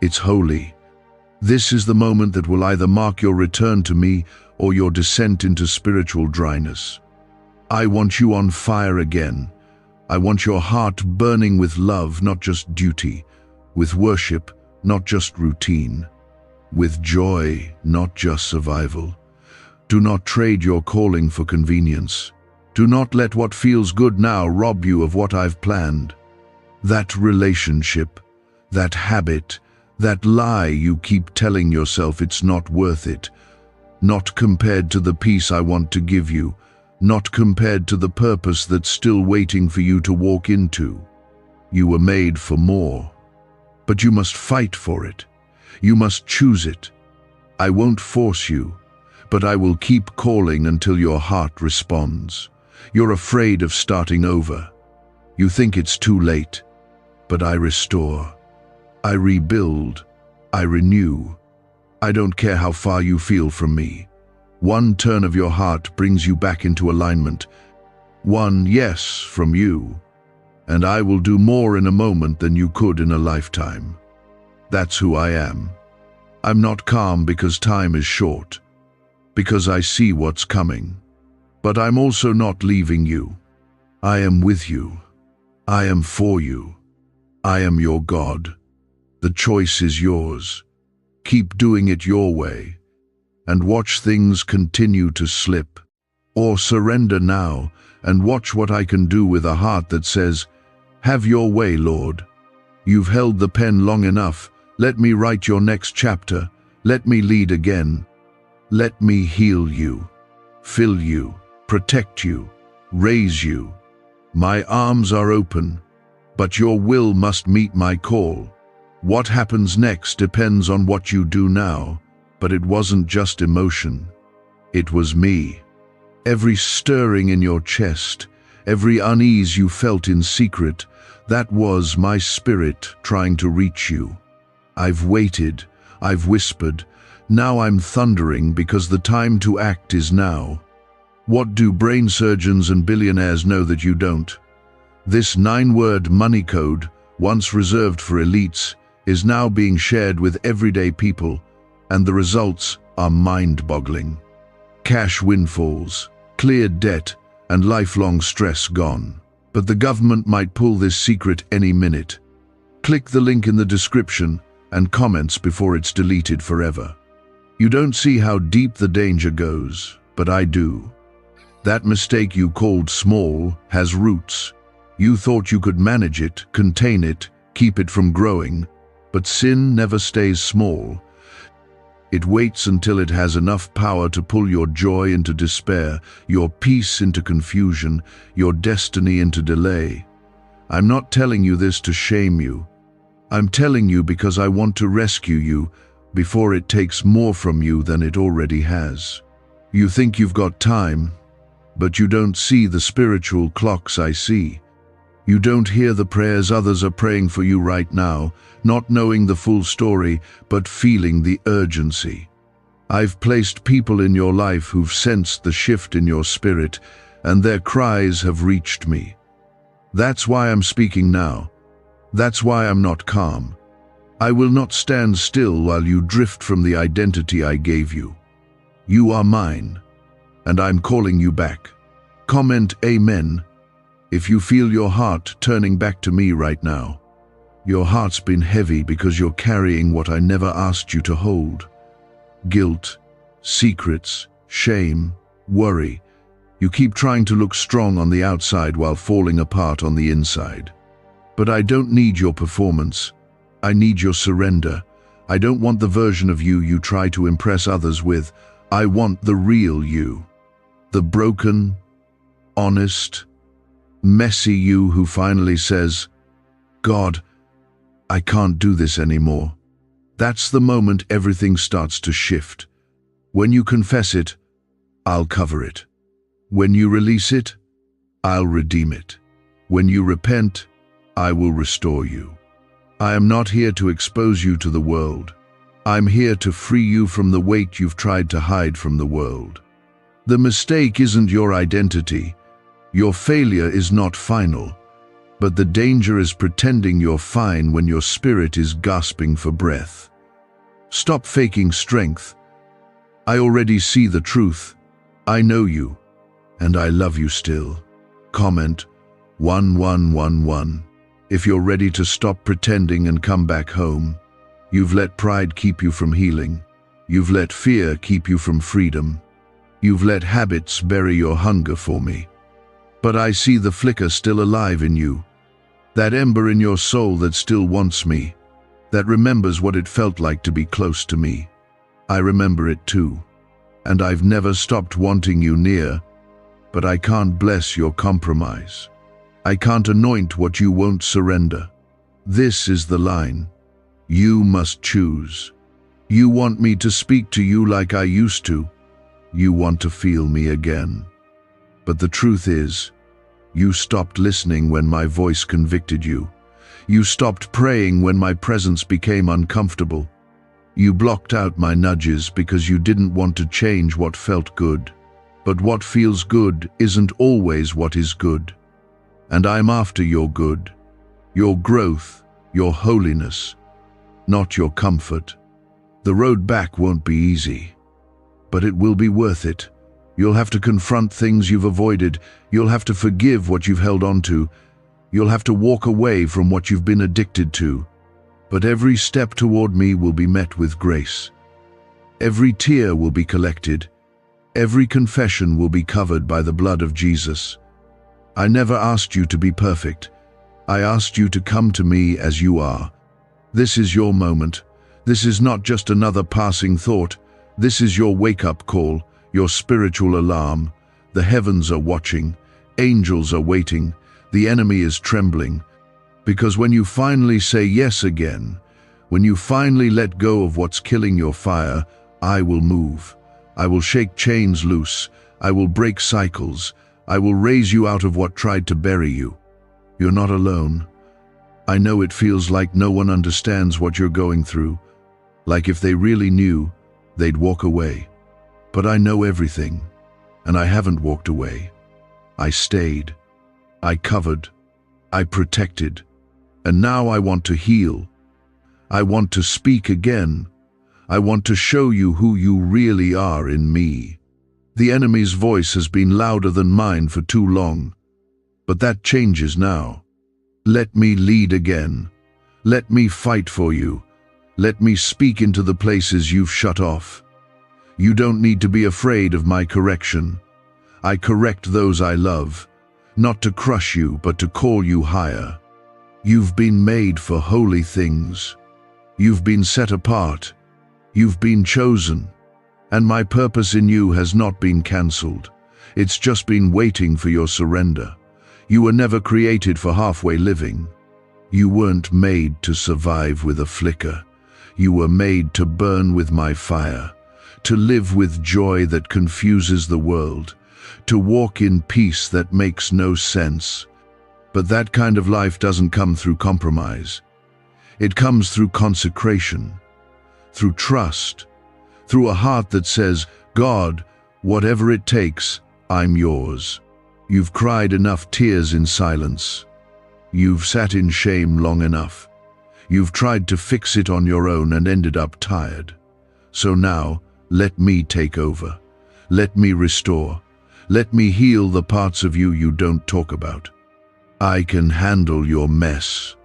It's holy. This is the moment that will either mark your return to me or your descent into spiritual dryness. I want you on fire again. I want your heart burning with love, not just duty, with worship, not just routine, with joy, not just survival. Do not trade your calling for convenience. Do not let what feels good now rob you of what I've planned. That relationship, that habit, that lie you keep telling yourself it's not worth it, not compared to the peace I want to give you, not compared to the purpose that's still waiting for you to walk into. You were made for more, but you must fight for it. You must choose it. I won't force you, but I will keep calling until your heart responds. You're afraid of starting over. You think it's too late, but I restore. I rebuild. I renew. I don't care how far you feel from me. One turn of your heart brings you back into alignment. One yes from you, and I will do more in a moment than you could in a lifetime. That's who I am. I'm not calm because time is short, because I see what's coming. But I'm also not leaving you. I am with you. I am for you. I am your God. The choice is yours. Keep doing it your way, and watch things continue to slip. Or surrender now and watch what I can do with a heart that says, "Have your way, Lord. You've held the pen long enough. Let me write your next chapter. Let me lead again. Let me heal you, fill you, protect you, raise you. My arms are open, but your will must meet my call. What happens next depends on what you do now, but it wasn't just emotion. It was me. Every stirring in your chest, every unease you felt in secret, that was my spirit trying to reach you. I've waited, I've whispered, now I'm thundering because the time to act is now. What do brain surgeons and billionaires know that you don't? This 9-word money code, once reserved for elites, is now being shared with everyday people, and the results are mind-boggling. Cash windfalls, cleared debt, and lifelong stress gone. But the government might pull this secret any minute. Click the link in the description and comments before it's deleted forever. You don't see how deep the danger goes, but I do. That mistake you called small has roots. You thought you could manage it, contain it, keep it from growing, but sin never stays small. It waits until it has enough power to pull your joy into despair, your peace into confusion, your destiny into delay. I'm not telling you this to shame you. I'm telling you because I want to rescue you before it takes more from you than it already has. You think you've got time, but you don't see the spiritual clocks I see. You don't hear the prayers others are praying for you right now, not knowing the full story, but feeling the urgency. I've placed people in your life who've sensed the shift in your spirit, and their cries have reached me. That's why I'm speaking now. That's why I'm not calm. I will not stand still while you drift from the identity I gave you. You are mine, and I'm calling you back. Comment Amen if you feel your heart turning back to me right now. Your heart's been heavy because you're carrying what I never asked you to hold. Guilt, secrets, shame, worry. You keep trying to look strong on the outside while falling apart on the inside. But I don't need your performance. I need your surrender. I don't want the version of you you try to impress others with. I want the real you. The broken, honest, messy you who finally says, "God, I can't do this anymore." That's the moment everything starts to shift. When you confess it, I'll cover it. When you release it, I'll redeem it. When you repent, I will restore you. I am not here to expose you to the world. I'm here to free you from the weight you've tried to hide from the world. The mistake isn't your identity. Your failure is not final. But the danger is pretending you're fine when your spirit is gasping for breath. Stop faking strength. I already see the truth. I know you, and I love you still. Comment 1111 if you're ready to stop pretending and come back home. You've let pride keep you from healing. You've let fear keep you from freedom. You've let habits bury your hunger for me. But I see the flicker still alive in you. That ember in your soul that still wants me, that remembers what it felt like to be close to me. I remember it too, and I've never stopped wanting you near, but I can't bless your compromise. I can't anoint what you won't surrender. This is the line. You must choose. You want me to speak to you like I used to. You want to feel me again. But the truth is, you stopped listening when my voice convicted you. You stopped praying when my presence became uncomfortable. You blocked out my nudges because you didn't want to change what felt good. But what feels good isn't always what is good. And I'm after your good, your growth, your holiness, not your comfort. The road back won't be easy, but it will be worth it. You'll have to confront things you've avoided. You'll have to forgive what you've held on to. You'll have to walk away from what you've been addicted to. But every step toward me will be met with grace. Every tear will be collected. Every confession will be covered by the blood of Jesus. I never asked you to be perfect. I asked you to come to me as you are. This is your moment. This is not just another passing thought. This is your wake-up call, your spiritual alarm. The heavens are watching. Angels are waiting. The enemy is trembling. Because when you finally say yes again, when you finally let go of what's killing your fire, I will move. I will shake chains loose. I will break cycles. I will raise you out of what tried to bury you. You're not alone. I know it feels like no one understands what you're going through. Like if they really knew, they'd walk away. But I know everything, and I haven't walked away. I stayed. I covered. I protected. And now I want to heal. I want to speak again. I want to show you who you really are in me. The enemy's voice has been louder than mine for too long. But that changes now. Let me lead again. Let me fight for you. Let me speak into the places you've shut off. You don't need to be afraid of my correction. I correct those I love, not to crush you, but to call you higher. You've been made for holy things. You've been set apart. You've been chosen. And my purpose in you has not been cancelled. It's just been waiting for your surrender. You were never created for halfway living. You weren't made to survive with a flicker. You were made to burn with my fire, to live with joy that confuses the world, to walk in peace that makes no sense. But that kind of life doesn't come through compromise. It comes through consecration, through trust, through a heart that says, God, whatever it takes, I'm yours. You've cried enough tears in silence. You've sat in shame long enough. You've tried to fix it on your own and ended up tired. So now, let me take over. Let me restore. Let me heal the parts of you you don't talk about. I can handle your mess.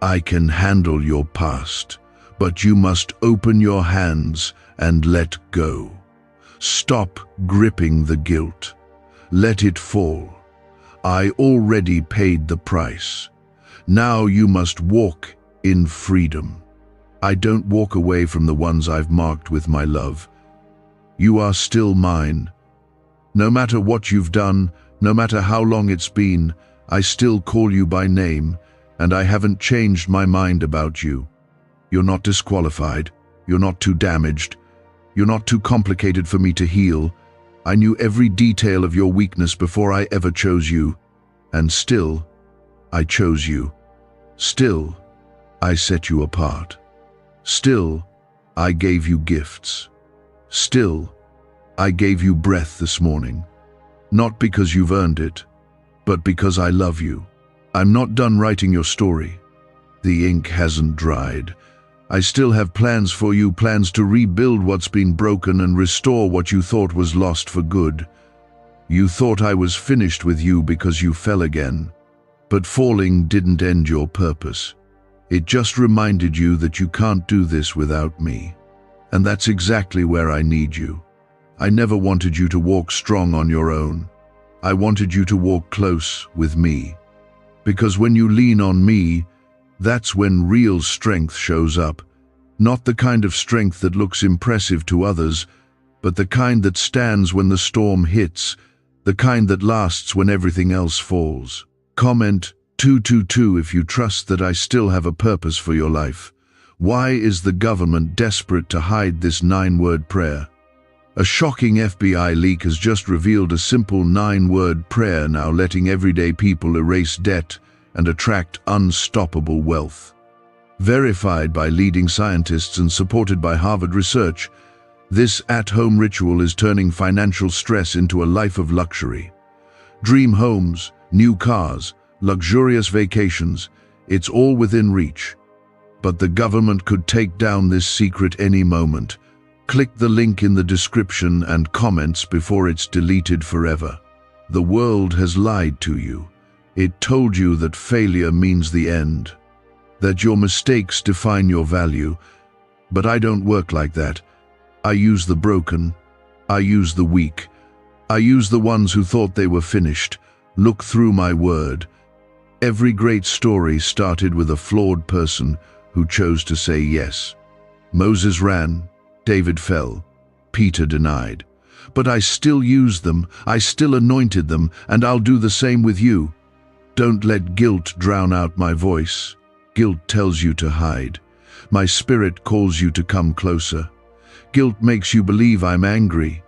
I can handle your past. But you must open your hands and let go. Stop gripping the guilt. Let it fall. I already paid the price. Now you must walk in freedom. I don't walk away from the ones I've marked with my love. You are still mine. No matter what you've done, no matter how long it's been, I still call you by name, and I haven't changed my mind about you. You're not disqualified. You're not too damaged. You're not too complicated for me to heal. I knew every detail of your weakness before I ever chose you. And still, I chose you. Still, I set you apart. Still, I gave you gifts. Still, I gave you breath this morning. Not because you've earned it, but because I love you. I'm not done writing your story. The ink hasn't dried. I still have plans for you, plans to rebuild what's been broken and restore what you thought was lost for good. You thought I was finished with you because you fell again. But falling didn't end your purpose. It just reminded you that you can't do this without me. And that's exactly where I need you. I never wanted you to walk strong on your own. I wanted you to walk close with me. Because when you lean on me, that's when real strength shows up. Not the kind of strength that looks impressive to others, but the kind that stands when the storm hits, the kind that lasts when everything else falls. Comment 222 if you trust that I still have a purpose for your life. Why is the government desperate to hide this 9-word prayer? A shocking FBI leak has just revealed a simple 9-word prayer now letting everyday people erase debt and attract unstoppable wealth. Verified by leading scientists and supported by Harvard research, this at-home ritual is turning financial stress into a life of luxury. Dream homes, new cars, luxurious vacations, it's all within reach. But the government could take down this secret any moment. Click the link in the description and comments before it's deleted forever. The world has lied to you. It told you that failure means the end, that your mistakes define your value. But I don't work like that. I use the broken. I use the weak. I use the ones who thought they were finished. Look through my word. Every great story started with a flawed person who chose to say yes. Moses ran, David fell, Peter denied. But I still used them, I still anointed them, and I'll do the same with you. Don't let guilt drown out my voice. Guilt tells you to hide. My spirit calls you to come closer. Guilt makes you believe I'm angry,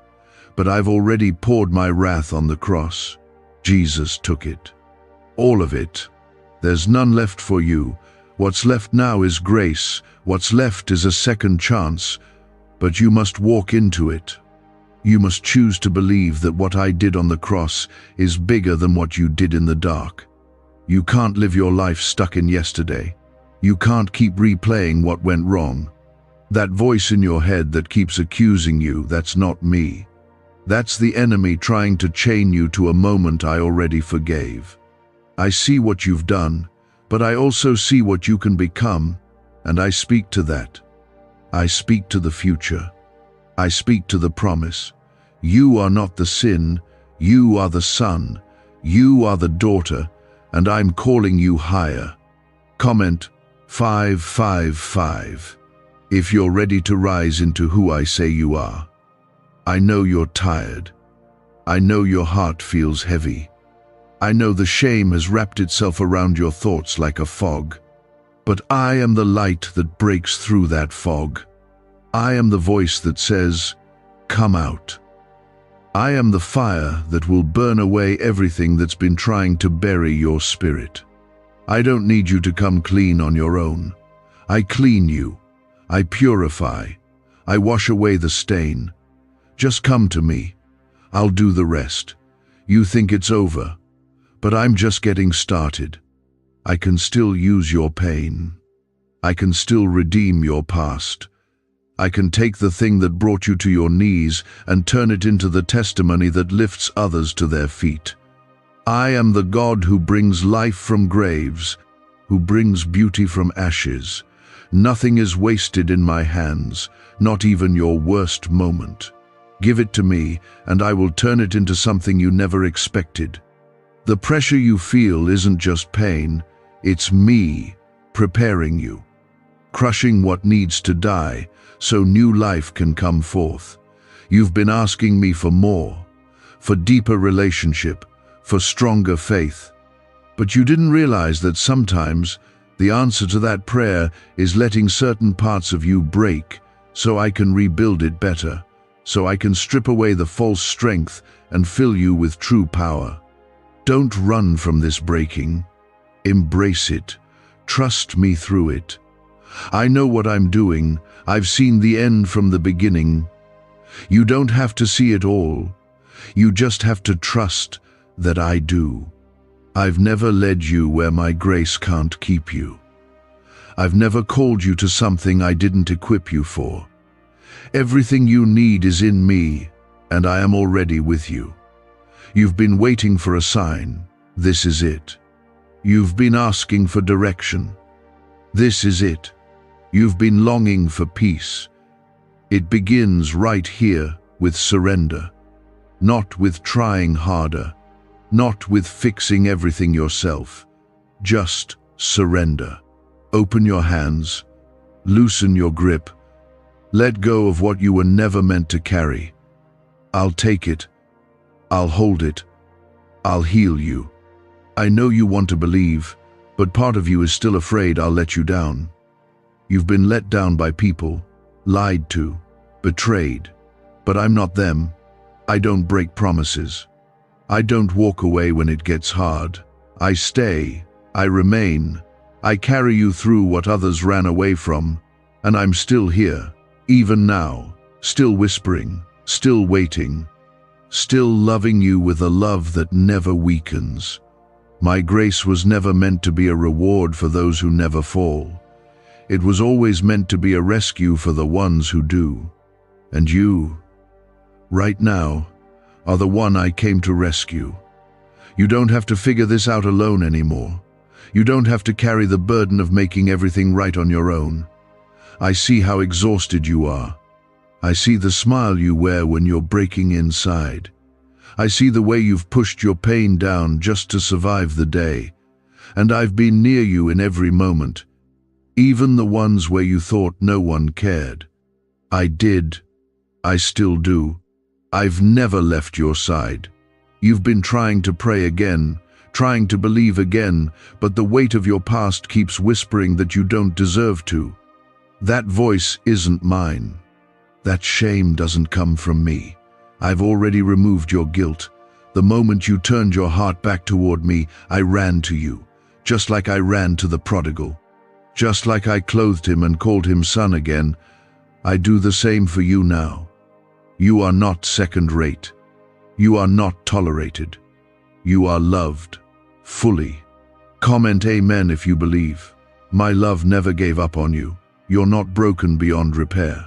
but I've already poured my wrath on the cross. Jesus took it. All of it. There's none left for you. What's left now is grace. What's left is a second chance. But you must walk into it. You must choose to believe that what I did on the cross is bigger than what you did in the dark. You can't live your life stuck in yesterday. You can't keep replaying what went wrong. That voice in your head that keeps accusing you, that's not me. That's the enemy trying to chain you to a moment I already forgave. I see what you've done, but I also see what you can become, and I speak to that. I speak to the future. I speak to the promise. You are not the sin, you are the son, you are the daughter, and I'm calling you higher. Comment 555 if you're ready to rise into who I say you are. I know you're tired. I know your heart feels heavy. I know the shame has wrapped itself around your thoughts like a fog. But I am the light that breaks through that fog. I am the voice that says, come out. I am the fire that will burn away everything that's been trying to bury your spirit. I don't need you to come clean on your own. I clean you. I purify. I wash away the stain. Just come to me. I'll do the rest. You think it's over, but I'm just getting started. I can still use your pain. I can still redeem your past. I can take the thing that brought you to your knees and turn it into the testimony that lifts others to their feet. I am the God who brings life from graves, who brings beauty from ashes. Nothing is wasted in my hands, not even your worst moment. Give it to me, and I will turn it into something you never expected. The pressure you feel isn't just pain, it's me preparing you, crushing what needs to die so new life can come forth. You've been asking me for more, for deeper relationship, for stronger faith. But you didn't realize that sometimes the answer to that prayer is letting certain parts of you break so I can rebuild it better, so I can strip away the false strength and fill you with true power. Don't run from this breaking. Embrace it. Trust me through it. I know what I'm doing. I've seen the end from the beginning. You don't have to see it all. You just have to trust that I do. I've never led you where my grace can't keep you. I've never called you to something I didn't equip you for. Everything you need is in me, and I am already with you. You've been waiting for a sign. This is it. You've been asking for direction. This is it. You've been longing for peace. It begins right here with surrender, not with trying harder, not with fixing everything yourself. Just surrender. Open your hands, loosen your grip, let go of what you were never meant to carry. I'll take it. I'll hold it. I'll heal you. I know you want to believe, but part of you is still afraid I'll let you down. You've been let down by people, lied to, betrayed. But I'm not them. I don't break promises. I don't walk away when it gets hard. I stay. I remain. I carry you through what others ran away from, and I'm still here, even now, still whispering, still waiting, still loving you with a love that never weakens. My grace was never meant to be a reward for those who never fall. It was always meant to be a rescue for the ones who do. And you, right now, are the one I came to rescue. You don't have to figure this out alone anymore. You don't have to carry the burden of making everything right on your own. I see how exhausted you are. I see the smile you wear when you're breaking inside. I see the way you've pushed your pain down just to survive the day. And I've been near you in every moment, even the ones where you thought no one cared. I did. I still do. I've never left your side. You've been trying to pray again, trying to believe again, but the weight of your past keeps whispering that you don't deserve to. That voice isn't mine. That shame doesn't come from me. I've already removed your guilt. The moment you turned your heart back toward me, I ran to you, just like I ran to the prodigal. Just like I clothed him and called him son again, I do the same for you now. You are not second-rate. You are not tolerated. You are loved, fully. Comment amen if you believe. My love never gave up on you. You're not broken beyond repair.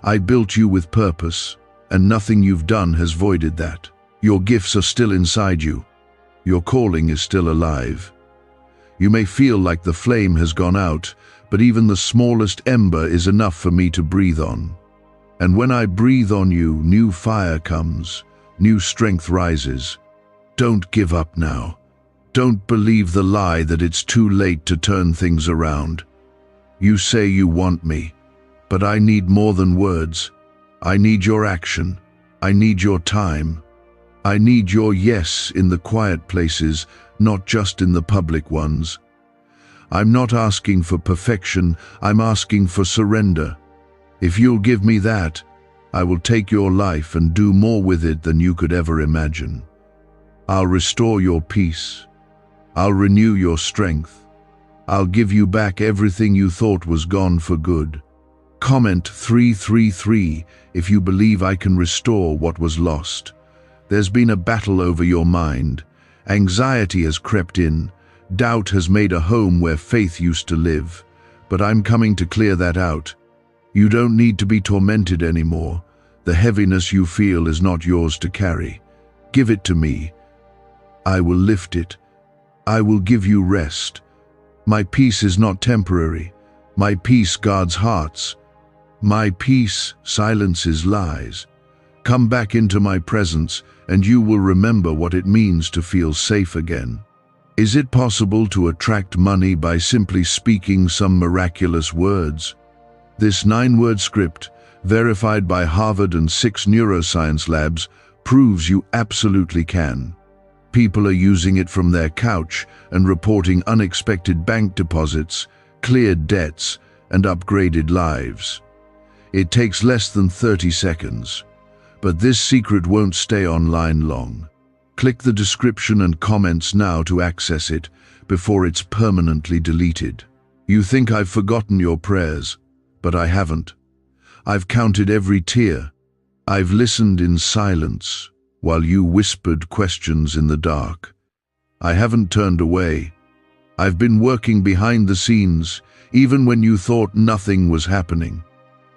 I built you with purpose, and nothing you've done has voided that. Your gifts are still inside you. Your calling is still alive. You may feel like the flame has gone out, but even the smallest ember is enough for me to breathe on. And when I breathe on you, new fire comes, new strength rises. Don't give up now. Don't believe the lie that it's too late to turn things around. You say you want me, but I need more than words. I need your action. I need your time. I need your yes in the quiet places, not just in the public ones. I'm not asking for perfection, I'm asking for surrender. If you'll give me that, I will take your life and do more with it than you could ever imagine. I'll restore your peace. I'll renew your strength. I'll give you back everything you thought was gone for good. Comment 333 if you believe I can restore what was lost. There's been a battle over your mind. Anxiety has crept in. Doubt has made a home where faith used to live. But I'm coming to clear that out. You don't need to be tormented anymore. The heaviness you feel is not yours to carry. Give it to me. I will lift it. I will give you rest. My peace is not temporary. My peace guards hearts. My peace silences lies. Come back into my presence, and you will remember what it means to feel safe again. Is it possible to attract money by simply speaking some miraculous words? This 9-word script, verified by Harvard and 6 neuroscience labs, proves you absolutely can. People are using it from their couch and reporting unexpected bank deposits, cleared debts, and upgraded lives. It takes less than 30 seconds. But this secret won't stay online long. Click the description and comments now to access it before it's permanently deleted. You think I've forgotten your prayers, but I haven't. I've counted every tear. I've listened in silence while you whispered questions in the dark. I haven't turned away. I've been working behind the scenes, even when you thought nothing was happening.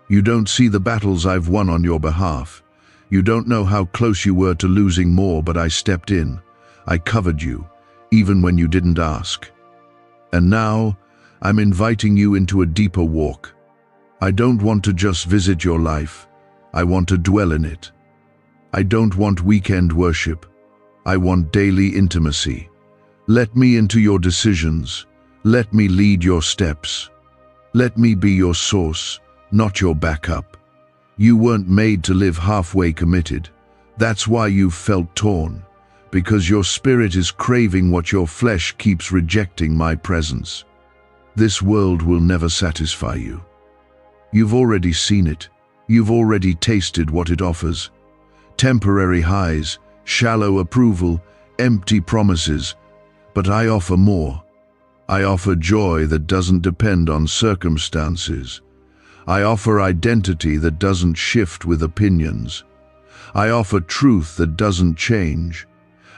You don't see the battles I've won on your behalf. You don't know how close you were to losing more, but I stepped in. I covered you, even when you didn't ask. And now, I'm inviting you into a deeper walk. I don't want to just visit your life. I want to dwell in it. I don't want weekend worship. I want daily intimacy. Let me into your decisions. Let me lead your steps. Let me be your source, not your backup. You weren't made to live halfway committed. That's why you've felt torn, because your spirit is craving what your flesh keeps rejecting: my presence. This world will never satisfy you. You've already seen it. You've already tasted what it offers. Temporary highs, shallow approval, empty promises. But I offer more. I offer joy that doesn't depend on circumstances. I offer identity that doesn't shift with opinions. I offer truth that doesn't change.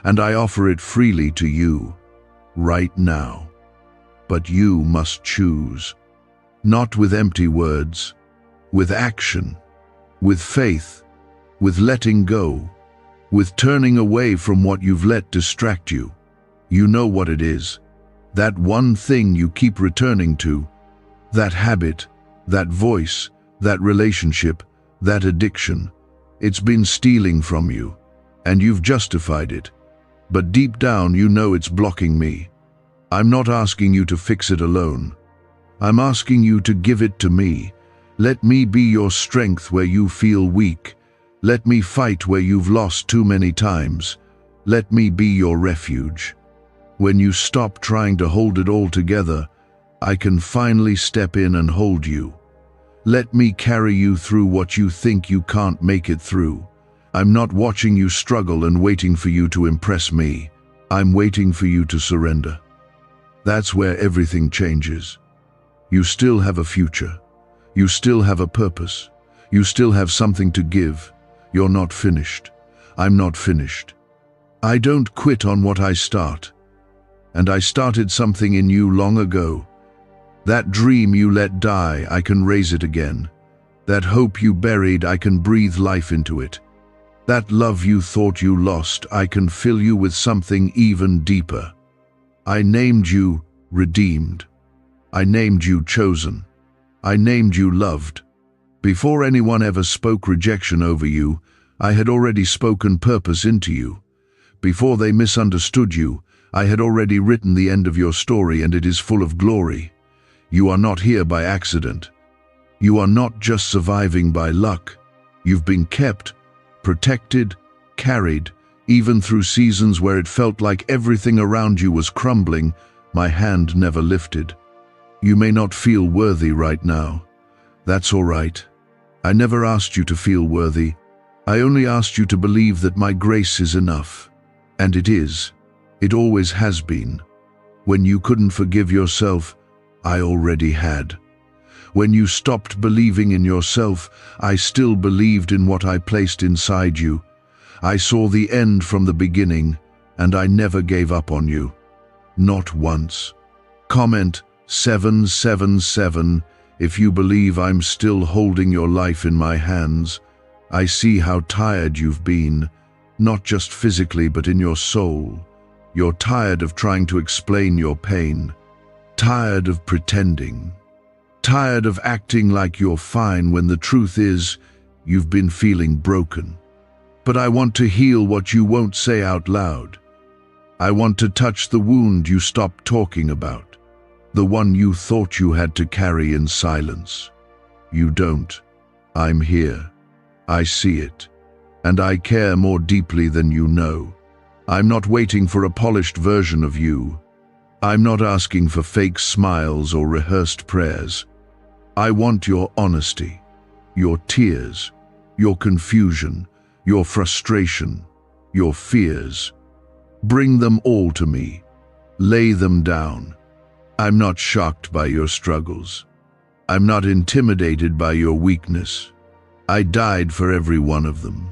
And I offer it freely to you, right now. But you must choose. Not with empty words, with action, with faith, with letting go, with turning away from what you've let distract you. You know what it is. That one thing you keep returning to, that habit, that voice, that relationship, that addiction. It's been stealing from you, and you've justified it. But deep down you know it's blocking me. I'm not asking you to fix it alone. I'm asking you to give it to me. Let me be your strength where you feel weak. Let me fight where you've lost too many times. Let me be your refuge. When you stop trying to hold it all together, I can finally step in and hold you. Let me carry you through what you think you can't make it through. I'm not watching you struggle and waiting for you to impress me. I'm waiting for you to surrender. That's where everything changes. You still have a future. You still have a purpose. You still have something to give. You're not finished. I'm not finished. I don't quit on what I start. And I started something in you long ago. That dream you let die, I can raise it again. That hope you buried, I can breathe life into it. That love you thought you lost, I can fill you with something even deeper. I named you redeemed. I named you chosen. I named you loved. Before anyone ever spoke rejection over you, I had already spoken purpose into you. Before they misunderstood you, I had already written the end of your story, and it is full of glory. You are not here by accident. You are not just surviving by luck. You've been kept, protected, carried, even through seasons where it felt like everything around you was crumbling. My hand never lifted. You may not feel worthy right now. That's all right. I never asked you to feel worthy. I only asked you to believe that my grace is enough. And it is. It always has been. When you couldn't forgive yourself, I already had. When you stopped believing in yourself, I still believed in what I placed inside you. I saw the end from the beginning, and I never gave up on you. Not once. Comment 777 if you believe I'm still holding your life in my hands. I see how tired you've been, not just physically but in your soul. You're tired of trying to explain your pain, tired of pretending, tired of acting like you're fine when the truth is you've been feeling broken. But I want to heal what you won't say out loud. I want to touch the wound you stopped talking about, the one you thought you had to carry in silence. You don't. I'm here. I see it. And I care more deeply than you know. I'm not waiting for a polished version of you. I'm not asking for fake smiles or rehearsed prayers. I want your honesty, your tears, your confusion, your frustration, your fears. Bring them all to me. Lay them down. I'm not shocked by your struggles. I'm not intimidated by your weakness. I died for every one of them.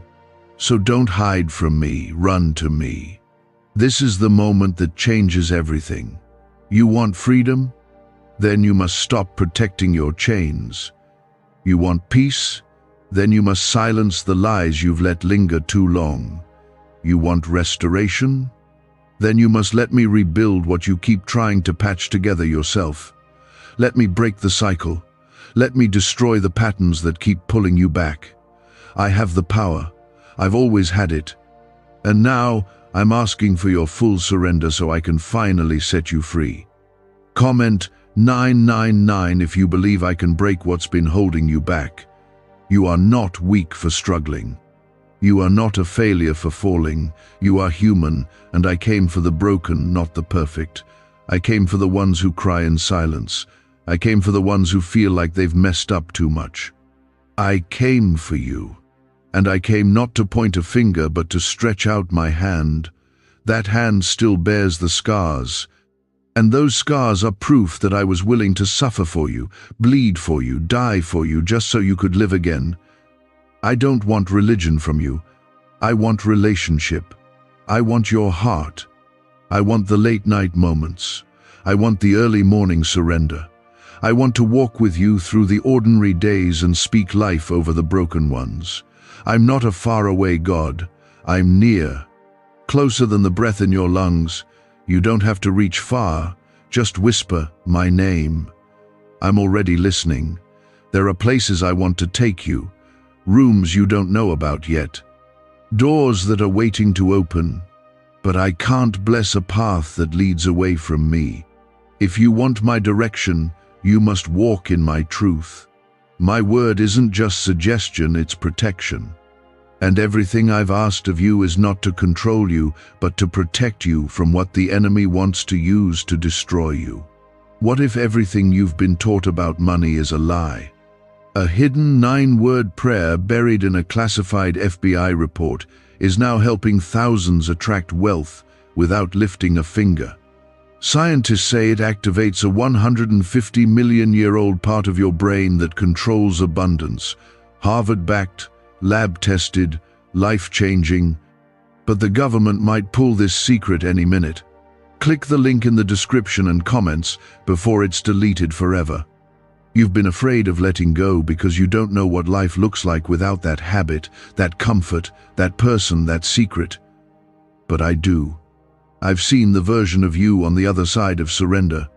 So don't hide from me, run to me. This is the moment that changes everything. You want freedom? Then you must stop protecting your chains. You want peace? Then you must silence the lies you've let linger too long. You want restoration? Then you must let me rebuild what you keep trying to patch together yourself. Let me break the cycle. Let me destroy the patterns that keep pulling you back. I have the power. I've always had it. And now I'm asking for your full surrender so I can finally set you free. Comment 999 if you believe I can break what's been holding you back. You are not weak for struggling. You are not a failure for falling. You are human, and I came for the broken, not the perfect. I came for the ones who cry in silence. I came for the ones who feel like they've messed up too much. I came for you. And I came not to point a finger, but to stretch out my hand. That hand still bears the scars. And those scars are proof that I was willing to suffer for you, bleed for you, die for you, just so you could live again. I don't want religion from you. I want relationship. I want your heart. I want the late-night moments. I want the early morning surrender. I want to walk with you through the ordinary days and speak life over the broken ones. I'm not a faraway God. I'm near, closer than the breath in your lungs. You don't have to reach far, just whisper my name. I'm already listening. There are places I want to take you, rooms you don't know about yet, doors that are waiting to open, but I can't bless a path that leads away from me. If you want my direction, you must walk in my truth. My word isn't just suggestion, it's protection. And everything I've asked of you is not to control you, but to protect you from what the enemy wants to use to destroy you. What if everything you've been taught about money is a lie? A hidden 9-word prayer buried in a classified FBI report is now helping thousands attract wealth without lifting a finger. Scientists say it activates a 150-million-year-old part of your brain that controls abundance. Harvard-backed, lab-tested, life-changing. But the government might pull this secret any minute. Click the link in the description and comments before it's deleted forever. You've been afraid of letting go because you don't know what life looks like without that habit, that comfort, that person, that secret. But I do. I've seen the version of you on the other side of surrender.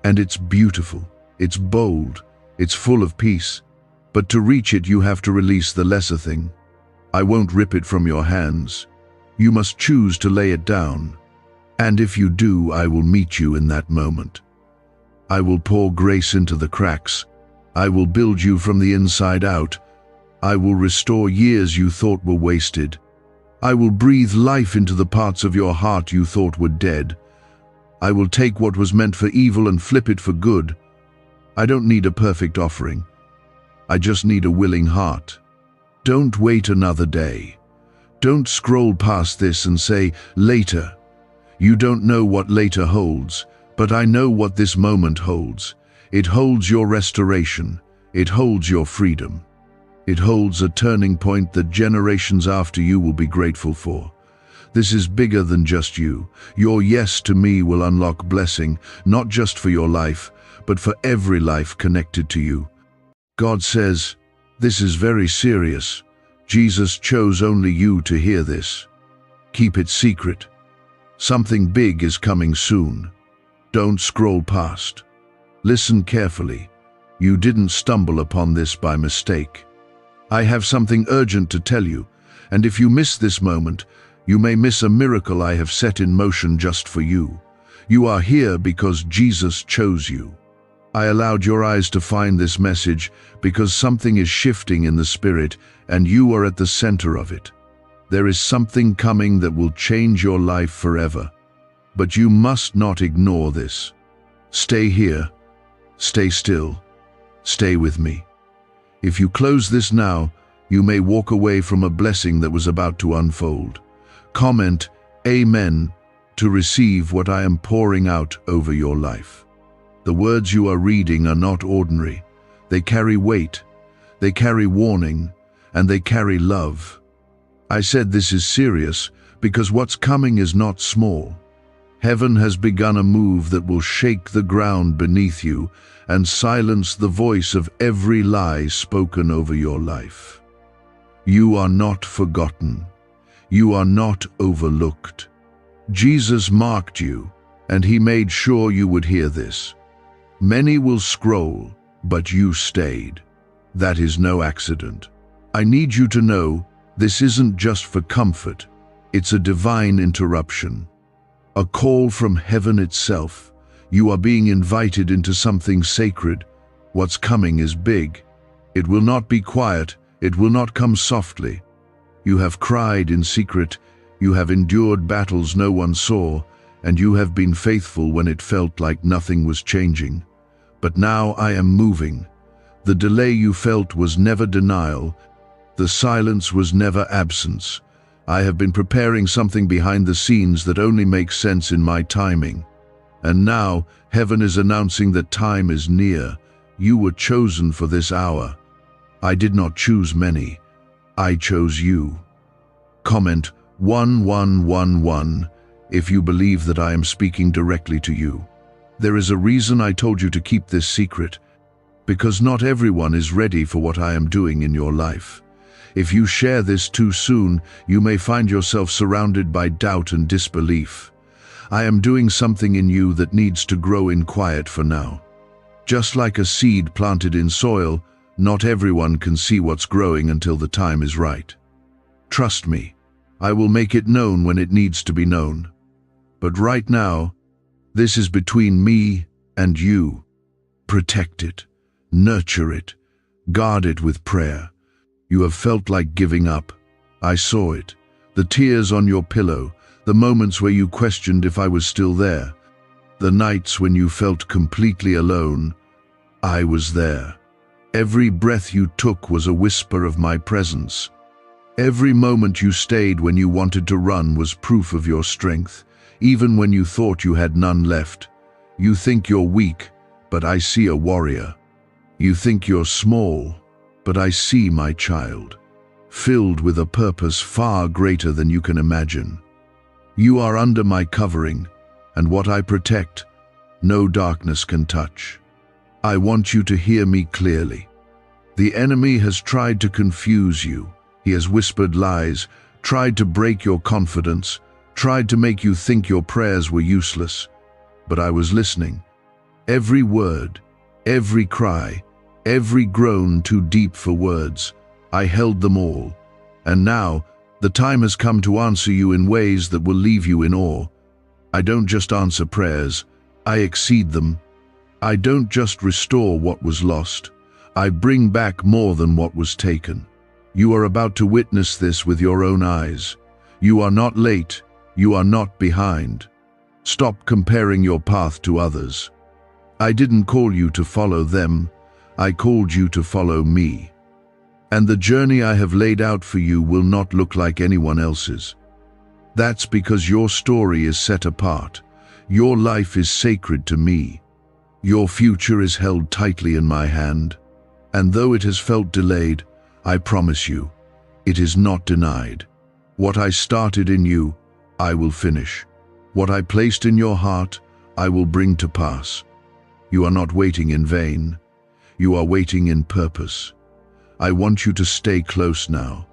And it's beautiful, it's bold, it's full of peace. But to reach it, you have to release the lesser thing. I won't rip it from your hands. You must choose to lay it down. And if you do, I will meet you in that moment. I will pour grace into the cracks. I will build you from the inside out. I will restore years you thought were wasted. I will breathe life into the parts of your heart you thought were dead. I will take what was meant for evil and flip it for good. I don't need a perfect offering. I just need a willing heart. Don't wait another day. Don't scroll past this and say, later. You don't know what later holds, but I know what this moment holds. It holds your restoration. It holds your freedom. It holds a turning point that generations after you will be grateful for. This is bigger than just you. Your yes to me will unlock blessing, not just for your life, but for every life connected to you. God says, this is very serious. Jesus chose only you to hear this. Keep it secret. Something big is coming soon. Don't scroll past. Listen carefully. You didn't stumble upon this by mistake. I have something urgent to tell you, and if you miss this moment, you may miss a miracle I have set in motion just for you. You are here because Jesus chose you. I allowed your eyes to find this message because something is shifting in the spirit, and you are at the center of it. There is something coming that will change your life forever. But you must not ignore this. Stay here. Stay still. Stay with me. If you close this now, you may walk away from a blessing that was about to unfold. Comment Amen to receive what I am pouring out over your life. The words you are reading are not ordinary. They carry weight, they carry warning, and they carry love. I said this is serious because what's coming is not small. Heaven has begun a move that will shake the ground beneath you and silence the voice of every lie spoken over your life. You are not forgotten. You are not overlooked. Jesus marked you, and he made sure you would hear this. Many will scroll, but you stayed. That is no accident. I need you to know this isn't just for comfort. It's a divine interruption. A call from heaven itself. You are being invited into something sacred. What's coming is big. It will not be quiet. It will not come softly. You have cried in secret. You have endured battles no one saw, and you have been faithful when it felt like nothing was changing. But now I am moving. The delay you felt was never denial. The silence was never absence. I have been preparing something behind the scenes that only makes sense in my timing. And now, heaven is announcing that time is near. You were chosen for this hour. I did not choose many. I chose you. Comment 1111 if you believe that I am speaking directly to you. There is a reason I told you to keep this secret, because not everyone is ready for what I am doing in your life. If you share this too soon, you may find yourself surrounded by doubt and disbelief. I am doing something in you that needs to grow in quiet for now. Just like a seed planted in soil, not everyone can see what's growing until the time is right. Trust me, I will make it known when it needs to be known. But right now, this is between me and you. Protect it, nurture it, guard it with prayer. You have felt like giving up. I saw it. The tears on your pillow, the moments where you questioned if I was still there, the nights when you felt completely alone. I was there. Every breath you took was a whisper of my presence. Every moment you stayed when you wanted to run was proof of your strength, even when you thought you had none left. You think you're weak, but I see a warrior. You think you're small, but I see my child, filled with a purpose far greater than you can imagine. You are under my covering, and what I protect, no darkness can touch. I want you to hear me clearly. The enemy has tried to confuse you. He has whispered lies, tried to break your confidence, tried to make you think your prayers were useless. But I was listening. Every word, every cry, every groan too deep for words, I held them all. And now, the time has come to answer you in ways that will leave you in awe. I don't just answer prayers, I exceed them. I don't just restore what was lost, I bring back more than what was taken. You are about to witness this with your own eyes. You are not late, you are not behind. Stop comparing your path to others. I didn't call you to follow them, I called you to follow me. And the journey I have laid out for you will not look like anyone else's. That's because your story is set apart. Your life is sacred to me. Your future is held tightly in my hand. And though it has felt delayed, I promise you, it is not denied. What I started in you, I will finish. What I placed in your heart, I will bring to pass. You are not waiting in vain. You are waiting in purpose. I want you to stay close now.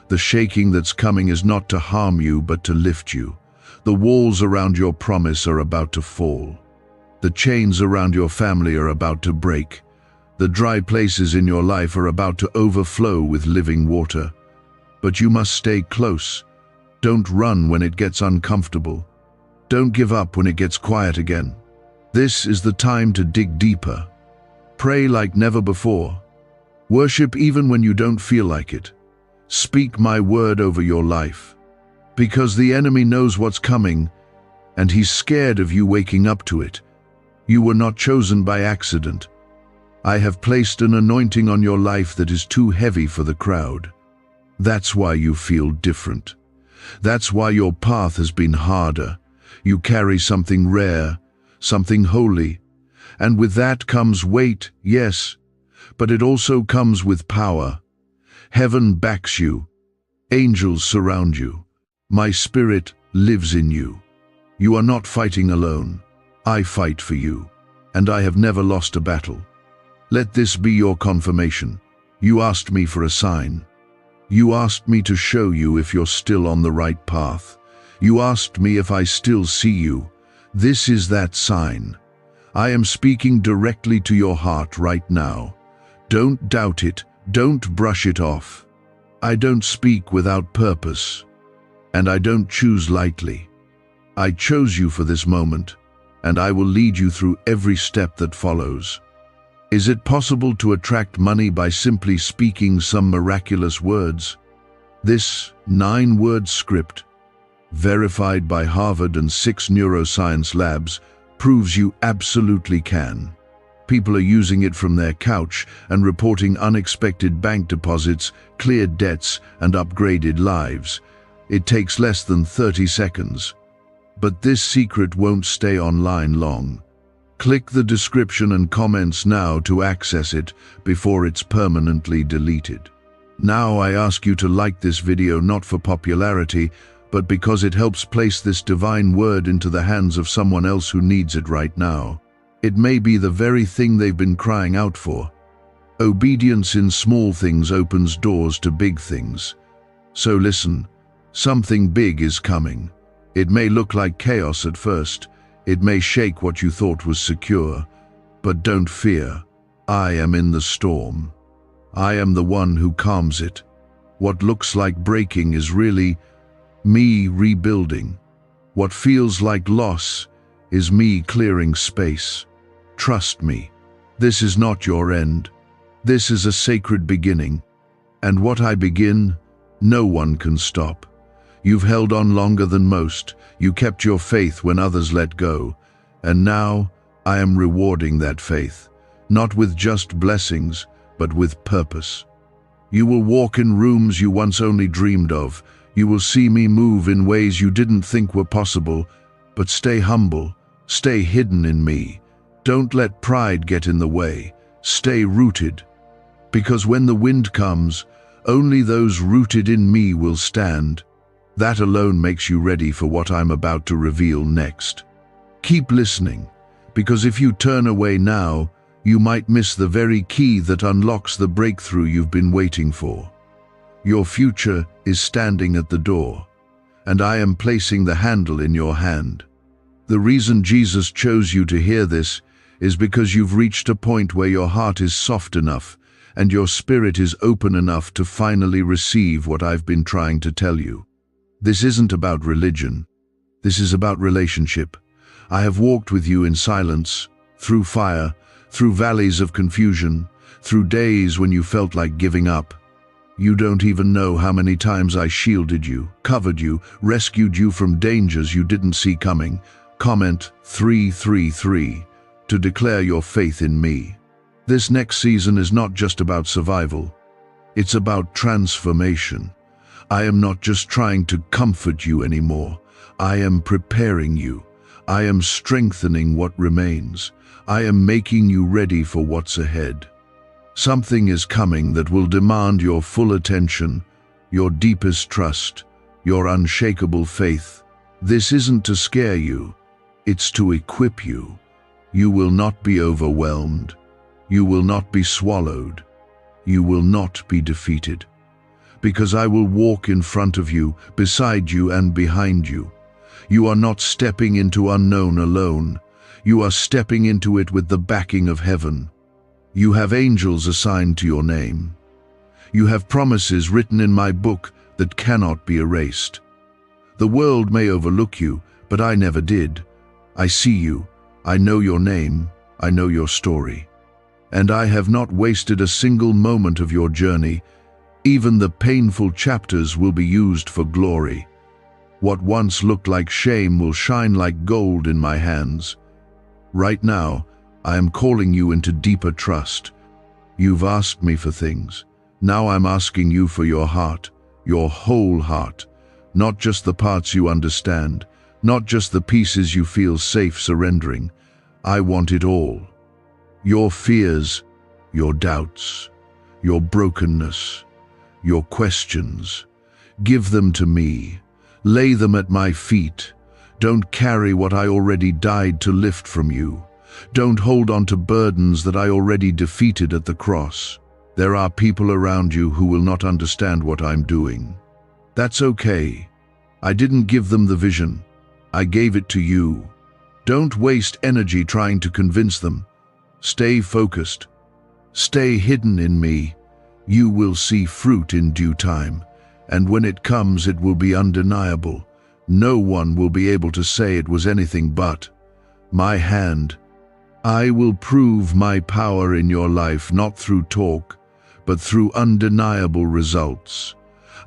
The shaking that's coming is not to harm you, but to lift you. The walls around your promise are about to fall. The chains around your family are about to break. The dry places in your life are about to overflow with living water. But you must stay close. Don't run when it gets uncomfortable. Don't give up when it gets quiet again. This is the time to dig deeper. Pray like never before. Worship even when you don't feel like it. Speak my word over your life. Because the enemy knows what's coming, and he's scared of you waking up to it. You were not chosen by accident. I have placed an anointing on your life that is too heavy for the crowd. That's why you feel different. That's why your path has been harder. You carry something rare, something holy. And with that comes weight, yes, but it also comes with power. Heaven backs you. Angels surround you. My spirit lives in you. You are not fighting alone. I fight for you, and I have never lost a battle. Let this be your confirmation. You asked me for a sign. You asked me to show you if you're still on the right path. You asked me if I still see you. This is that sign. I am speaking directly to your heart right now. Don't doubt it. Don't brush it off. I don't speak without purpose, and I don't choose lightly. I chose you for this moment, and I will lead you through every step that follows. Is it possible to attract money by simply speaking some miraculous words? This 9-word script, verified by Harvard and 6 neuroscience labs, proves you absolutely can. People are using it from their couch and reporting unexpected bank deposits, cleared debts, and upgraded lives. It takes less than 30 seconds. But this secret won't stay online long. Click the description and comments now to access it before it's permanently deleted. Now I ask you to like this video not for popularity, but because it helps place this divine word into the hands of someone else who needs it right now. It may be the very thing they've been crying out for. Obedience in small things opens doors to big things. So listen, something big is coming. It may look like chaos at first. It may shake what you thought was secure. But don't fear. I am in the storm. I am the one who calms it. What looks like breaking is really me rebuilding. What feels like loss is me clearing space. Trust me, this is not your end. This is a sacred beginning. And what I begin, no one can stop. You've held on longer than most. You kept your faith when others let go. And now I am rewarding that faith, not with just blessings, but with purpose. You will walk in rooms you once only dreamed of. You will see me move in ways you didn't think were possible. But stay humble, stay hidden in me. Don't let pride get in the way. Stay rooted. Because when the wind comes, only those rooted in me will stand. That alone makes you ready for what I'm about to reveal next. Keep listening, because if you turn away now, you might miss the very key that unlocks the breakthrough you've been waiting for. Your future is standing at the door, and I am placing the handle in your hand. The reason Jesus chose you to hear this is because you've reached a point where your heart is soft enough and your spirit is open enough to finally receive what I've been trying to tell you. This isn't about religion. This is about relationship. I have walked with you in silence, through fire, through valleys of confusion, through days when you felt like giving up. You don't even know how many times I shielded you, covered you, rescued you from dangers you didn't see coming. Comment 333 to declare your faith in me. This next season is not just about survival. It's about transformation. I am not just trying to comfort you anymore. I am preparing you. I am strengthening what remains. I am making you ready for what's ahead. Something is coming that will demand your full attention, your deepest trust, your unshakable faith. This isn't to scare you. It's to equip you. You will not be overwhelmed. You will not be swallowed. You will not be defeated. Because I will walk in front of you, beside you, and behind you. You are not stepping into unknown alone. You are stepping into it with the backing of heaven. You have angels assigned to your name. You have promises written in my book that cannot be erased. The world may overlook you, but I never did. I see you. I know your name. I know your story. And I have not wasted a single moment of your journey. Even the painful chapters will be used for glory. What once looked like shame will shine like gold in my hands. Right now, I am calling you into deeper trust. You've asked me for things. Now I'm asking you for your heart, your whole heart. Not just the parts you understand, not just the pieces you feel safe surrendering. I want it all. Your fears, your doubts, your brokenness, your questions. Give them to me. Lay them at my feet. Don't carry what I already died to lift from you. Don't hold on to burdens that I already defeated at the cross. There are people around you who will not understand what I'm doing. That's okay. I didn't give them the vision. I gave it to you. Don't waste energy trying to convince them. Stay focused. Stay hidden in me. You will see fruit in due time, and when it comes, it will be undeniable. No one will be able to say it was anything but my hand. I will prove my power in your life, not through talk, but through undeniable results.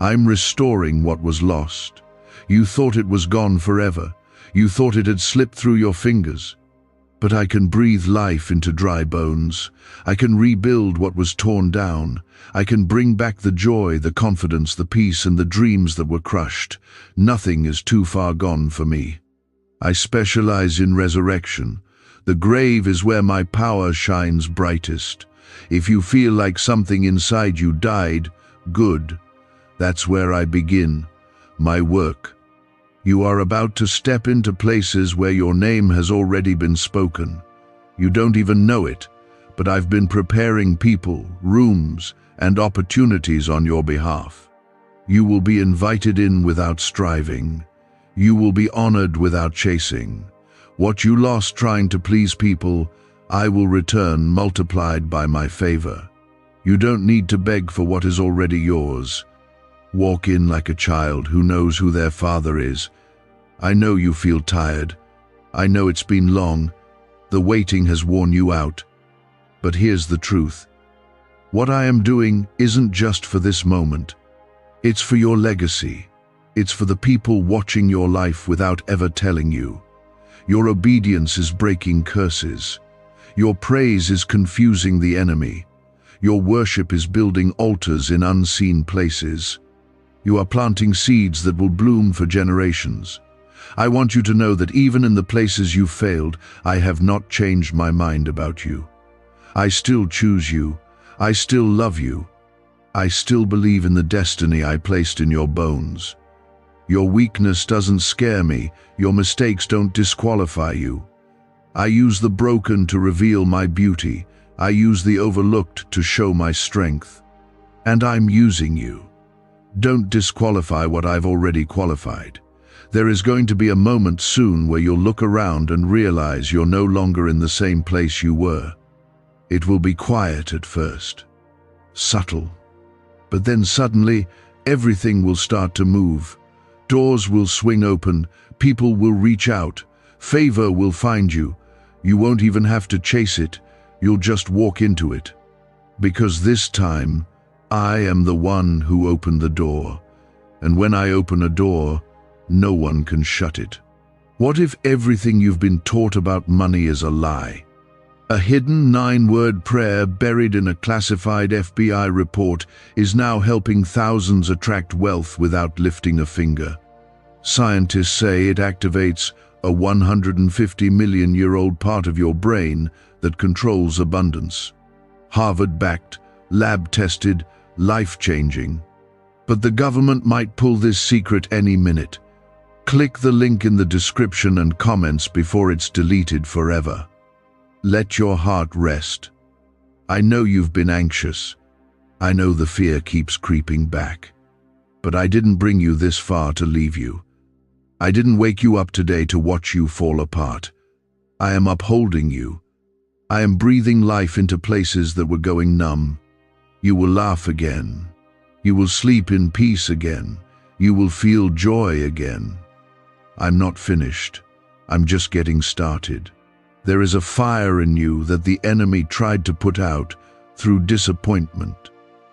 I'm restoring what was lost. You thought it was gone forever. You thought it had slipped through your fingers. But I can breathe life into dry bones. I can rebuild what was torn down. I can bring back the joy, the confidence, the peace, and the dreams that were crushed. Nothing is too far gone for me. I specialize in resurrection. The grave is where my power shines brightest. If you feel like something inside you died, good. That's where I begin. My work. You are about to step into places where your name has already been spoken. You don't even know it, but I've been preparing people, rooms, and opportunities on your behalf. You will be invited in without striving. You will be honored without chasing. What you lost trying to please people, I will return multiplied by my favor. You don't need to beg for what is already yours. Walk in like a child who knows who their father is. I know you feel tired. I know it's been long. The waiting has worn you out. But here's the truth. What I am doing isn't just for this moment. It's for your legacy. It's for the people watching your life without ever telling you. Your obedience is breaking curses. Your praise is confusing the enemy. Your worship is building altars in unseen places. You are planting seeds that will bloom for generations. I want you to know that even in the places you failed, I have not changed my mind about you. I still choose you. I still love you. I still believe in the destiny I placed in your bones. Your weakness doesn't scare me. Your mistakes don't disqualify you. I use the broken to reveal my beauty. I use the overlooked to show my strength. And I'm using you. Don't disqualify what I've already qualified. There is going to be a moment soon where you'll look around and realize you're no longer in the same place you were. It will be quiet at first, subtle, but then suddenly everything will start to move. Doors will swing open, people will reach out, favor will find you. You won't even have to chase it, you'll just walk into it. Because this time, I am the one who opened the door, and when I open a door, no one can shut it. What if everything you've been taught about money is a lie? A hidden 9-word prayer buried in a classified FBI report is now helping thousands attract wealth without lifting a finger. Scientists say it activates a 150-million-year-old part of your brain that controls abundance. Harvard-backed, lab-tested, life-changing. But the government might pull this secret any minute. Click the link in the description and comments before it's deleted forever. Let your heart rest. I know you've been anxious. I know the fear keeps creeping back. But I didn't bring you this far to leave you. I didn't wake you up today to watch you fall apart. I am upholding you. I am breathing life into places that were going numb. You will laugh again. You will sleep in peace again. You will feel joy again. I'm not finished. I'm just getting started. There is a fire in you that the enemy tried to put out through disappointment,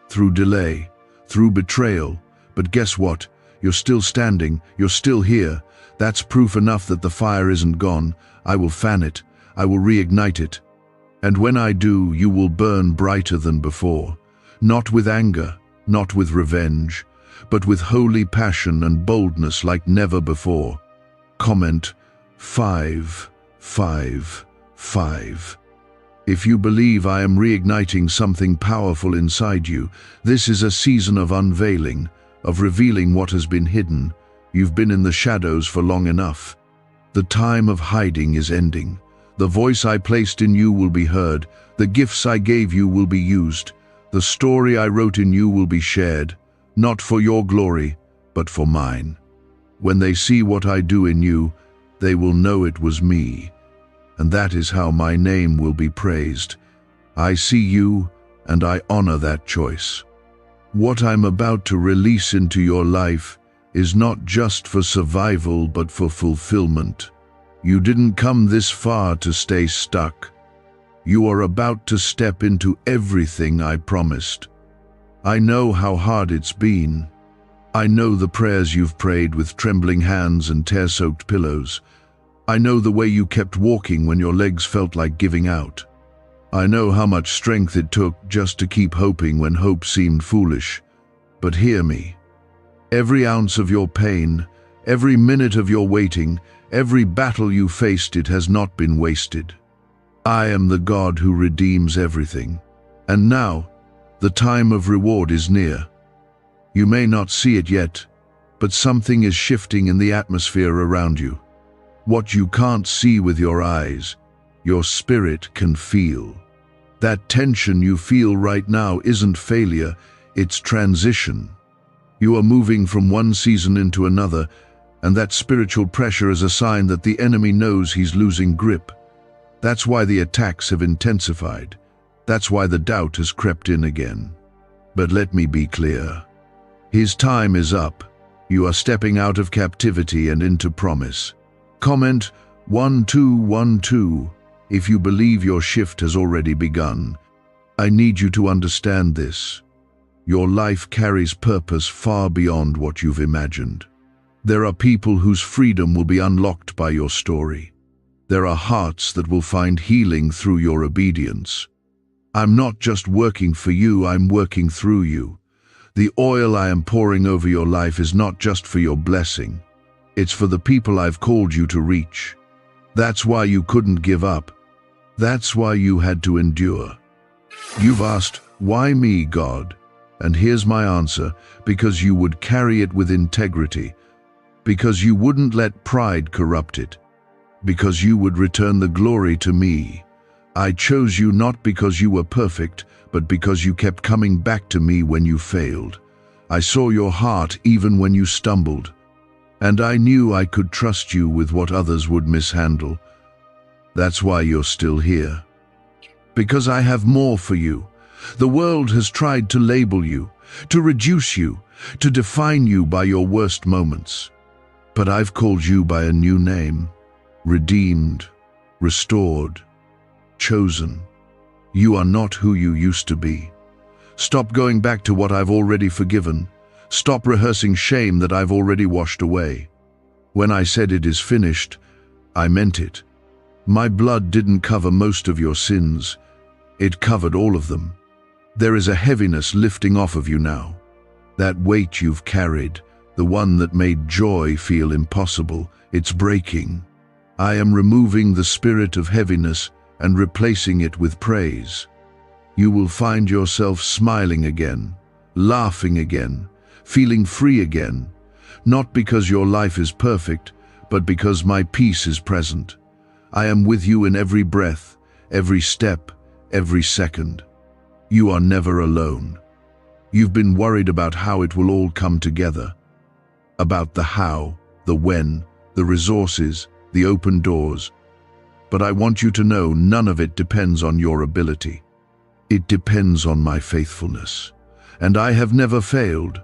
through delay, through betrayal. But guess what? You're still standing. You're still here. That's proof enough that the fire isn't gone. I will fan it. I will reignite it. And when I do, you will burn brighter than before. Not with anger, not with revenge, but with holy passion and boldness like never before. Comment 555. If you believe I am reigniting something powerful inside you, this is a season of unveiling, of revealing what has been hidden. You've been in the shadows for long enough. The time of hiding is ending. The voice I placed in you will be heard. The gifts I gave you will be used. The story I wrote in you will be shared, not for your glory, but for mine. When they see what I do in you, they will know it was me, and that is how my name will be praised. I see you, and I honor that choice. What I'm about to release into your life is not just for survival, but for fulfillment. You didn't come this far to stay stuck. You are about to step into everything I promised. I know how hard it's been. I know the prayers you've prayed with trembling hands and tear-soaked pillows. I know the way you kept walking when your legs felt like giving out. I know how much strength it took just to keep hoping when hope seemed foolish. But hear me. Every ounce of your pain, every minute of your waiting, every battle you faced, it has not been wasted. I am the God who redeems everything. And now, the time of reward is near. You may not see it yet, but something is shifting in the atmosphere around you. What you can't see with your eyes, your spirit can feel. That tension you feel right now isn't failure, it's transition. You are moving from one season into another, and that spiritual pressure is a sign that the enemy knows he's losing grip. That's why the attacks have intensified. That's why the doubt has crept in again. But let me be clear. His time is up. You are stepping out of captivity and into promise. Comment 1212 if you believe your shift has already begun. I need you to understand this. Your life carries purpose far beyond what you've imagined. There are people whose freedom will be unlocked by your story. There are hearts that will find healing through your obedience. I'm not just working for you, I'm working through you. The oil I am pouring over your life is not just for your blessing. It's for the people I've called you to reach. That's why you couldn't give up. That's why you had to endure. You've asked, why me, God? And here's my answer, because you would carry it with integrity, because you wouldn't let pride corrupt it, because you would return the glory to me. I chose you not because you were perfect, but because you kept coming back to me when you failed. I saw your heart even when you stumbled, and I knew I could trust you with what others would mishandle. That's why you're still here. Because I have more for you. The world has tried to label you, to reduce you, to define you by your worst moments. But I've called you by a new name, redeemed, restored, chosen. You are not who you used to be. Stop going back to what I've already forgiven. Stop rehearsing shame that I've already washed away. When I said it is finished, I meant it. My blood didn't cover most of your sins. It covered all of them. There is a heaviness lifting off of you now. That weight you've carried, the one that made joy feel impossible, it's breaking. I am removing the spirit of heaviness and replacing it with praise. You will find yourself smiling again, laughing again, feeling free again, not because your life is perfect, but because my peace is present. I am with you in every breath, every step, every second. You are never alone. You've been worried about how it will all come together, about the how, the when, the resources, the open doors. But I want you to know none of it depends on your ability. It depends on my faithfulness. And I have never failed.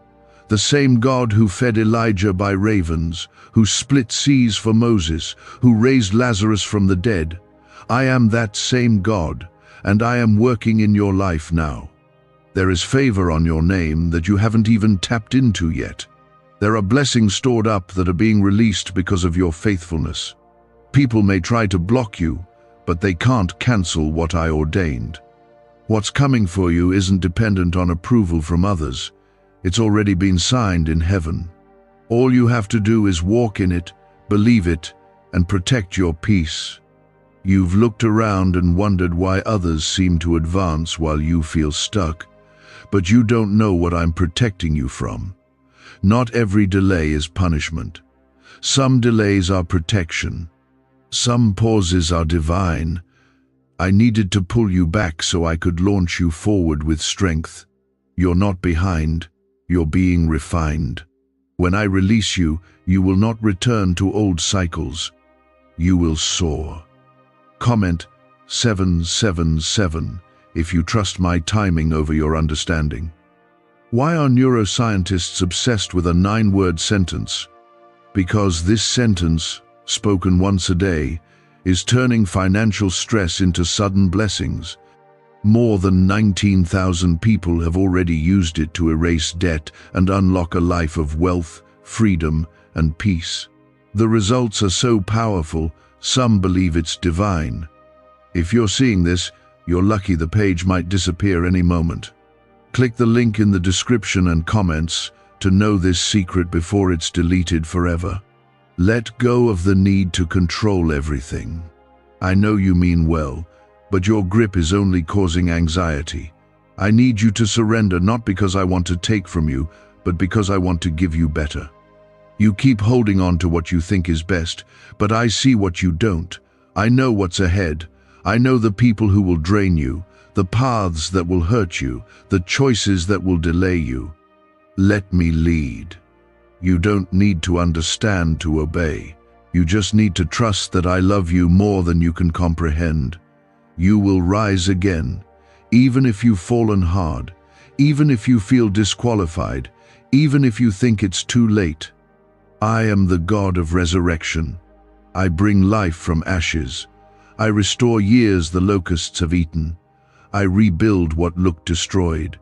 The same God who fed Elijah by ravens, who split seas for Moses, who raised Lazarus from the dead. I am that same God, and I am working in your life now. There is favor on your name that you haven't even tapped into yet. There are blessings stored up that are being released because of your faithfulness. People may try to block you, but they can't cancel what I ordained. What's coming for you isn't dependent on approval from others. It's already been signed in heaven. All you have to do is walk in it, believe it, and protect your peace. You've looked around and wondered why others seem to advance while you feel stuck, but you don't know what I'm protecting you from. Not every delay is punishment. Some delays are protection. Some pauses are divine. I needed to pull you back so I could launch you forward with strength. You're not behind. You're being refined. When I release you, you will not return to old cycles. You will soar. Comment 777 if you trust my timing over your understanding. Why are neuroscientists obsessed with a 9-word sentence? Because this sentence, spoken once a day, is turning financial stress into sudden blessings. More than 19,000 people have already used it to erase debt and unlock a life of wealth, freedom, and peace. The results are so powerful, some believe it's divine. If you're seeing this, you're lucky. The page might disappear any moment. Click the link in the description and comments to know this secret before it's deleted forever. Let go of the need to control everything. I know you mean well, but your grip is only causing anxiety. I need you to surrender, not because I want to take from you, but because I want to give you better. You keep holding on to what you think is best, but I see what you don't. I know what's ahead. I know the people who will drain you, the paths that will hurt you, the choices that will delay you. Let me lead. You don't need to understand to obey. You just need to trust that I love you more than you can comprehend. You will rise again, even if you've fallen hard, even if you feel disqualified, even if you think it's too late. I am the God of resurrection. I bring life from ashes. I restore years the locusts have eaten. I rebuild what looked destroyed.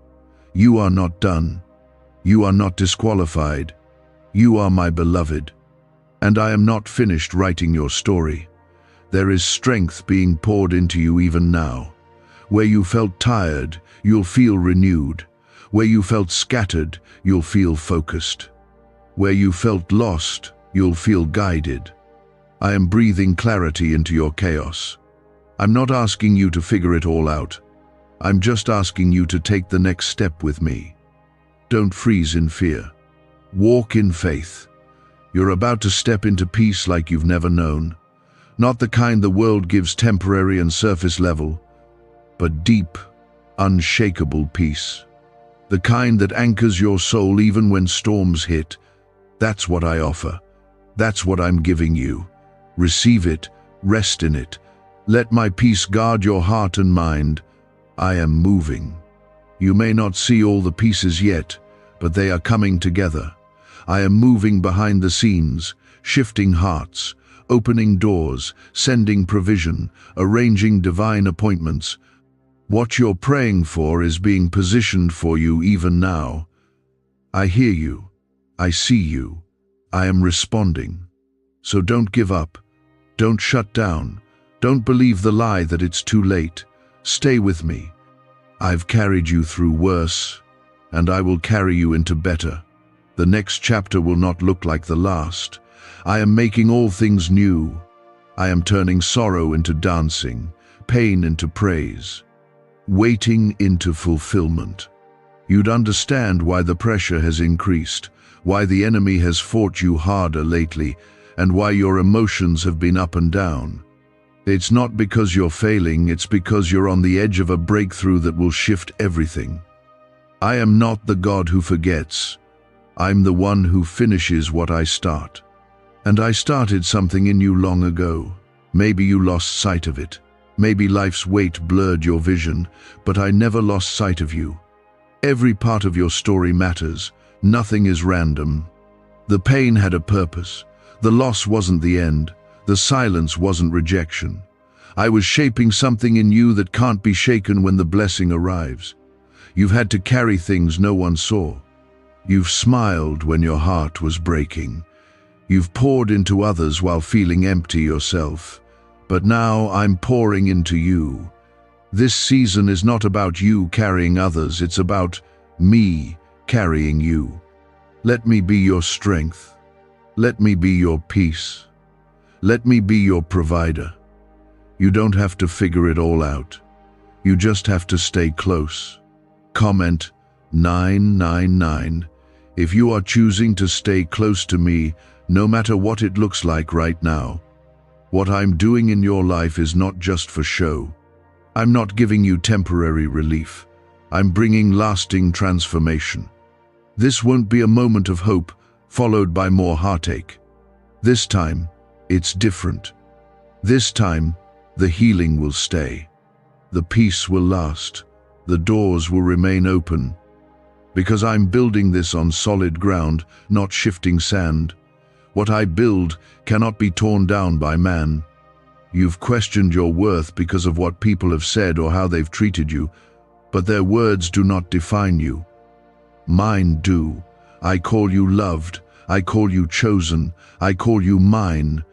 You are not done. You are not disqualified. You are my beloved. And I am not finished writing your story. There is strength being poured into you even now. Where you felt tired, you'll feel renewed. Where you felt scattered, you'll feel focused. Where you felt lost, you'll feel guided. I am breathing clarity into your chaos. I'm not asking you to figure it all out. I'm just asking you to take the next step with me. Don't freeze in fear. Walk in faith. You're about to step into peace like you've never known. Not the kind the world gives temporary and surface level, but deep, unshakable peace. The kind that anchors your soul even when storms hit. That's what I offer. That's what I'm giving you. Receive it, rest in it. Let my peace guard your heart and mind. I am moving. You may not see all the pieces yet, but they are coming together. I am moving behind the scenes, shifting hearts, opening doors, sending provision, arranging divine appointments. What you're praying for is being positioned for you even now. I hear you. I see you. I am responding. So don't give up. Don't shut down. Don't believe the lie that it's too late. Stay with me. I've carried you through worse, and I will carry you into better. The next chapter will not look like the last. I am making all things new. I am turning sorrow into dancing, pain into praise, waiting into fulfillment. You'd understand why the pressure has increased, why the enemy has fought you harder lately, and why your emotions have been up and down. It's not because you're failing, it's because you're on the edge of a breakthrough that will shift everything. I am not the God who forgets. I'm the one who finishes what I start. And I started something in you long ago. Maybe you lost sight of it. Maybe life's weight blurred your vision, but I never lost sight of you. Every part of your story matters. Nothing is random. The pain had a purpose. The loss wasn't the end. The silence wasn't rejection. I was shaping something in you that can't be shaken when the blessing arrives. You've had to carry things no one saw. You've smiled when your heart was breaking. You've poured into others while feeling empty yourself. But now I'm pouring into you. This season is not about you carrying others, it's about me carrying you. Let me be your strength. Let me be your peace. Let me be your provider. You don't have to figure it all out. You just have to stay close. Comment 999 If you are choosing to stay close to me, no matter what it looks like right now, what I'm doing in your life is not just for show. I'm not giving you temporary relief. I'm bringing lasting transformation. This won't be a moment of hope, followed by more heartache. This time, it's different. This time, the healing will stay. The peace will last. The doors will remain open. Because I'm building this on solid ground, not shifting sand. What I build cannot be torn down by man. You've questioned your worth because of what people have said or how they've treated you, but their words do not define you. Mine do. I call you loved. I call you chosen. I call you mine.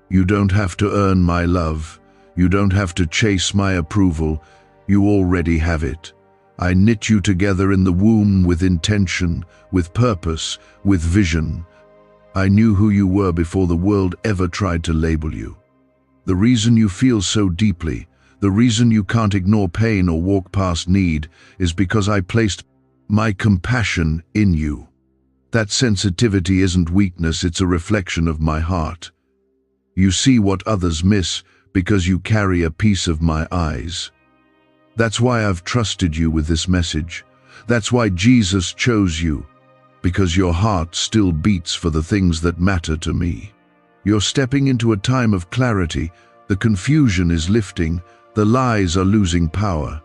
You don't have to earn my love. You don't have to chase my approval. You already have it. I knit you together in the womb with intention, with purpose, with vision. I knew who you were before the world ever tried to label you. The reason you feel so deeply, the reason you can't ignore pain or walk past need, is because I placed my compassion in you. That sensitivity isn't weakness, it's a reflection of my heart. You see what others miss because you carry a piece of my eyes. That's why I've trusted you with this message. That's why Jesus chose you, because your heart still beats for the things that matter to me. You're stepping into a time of clarity. The confusion is lifting. The lies are losing power.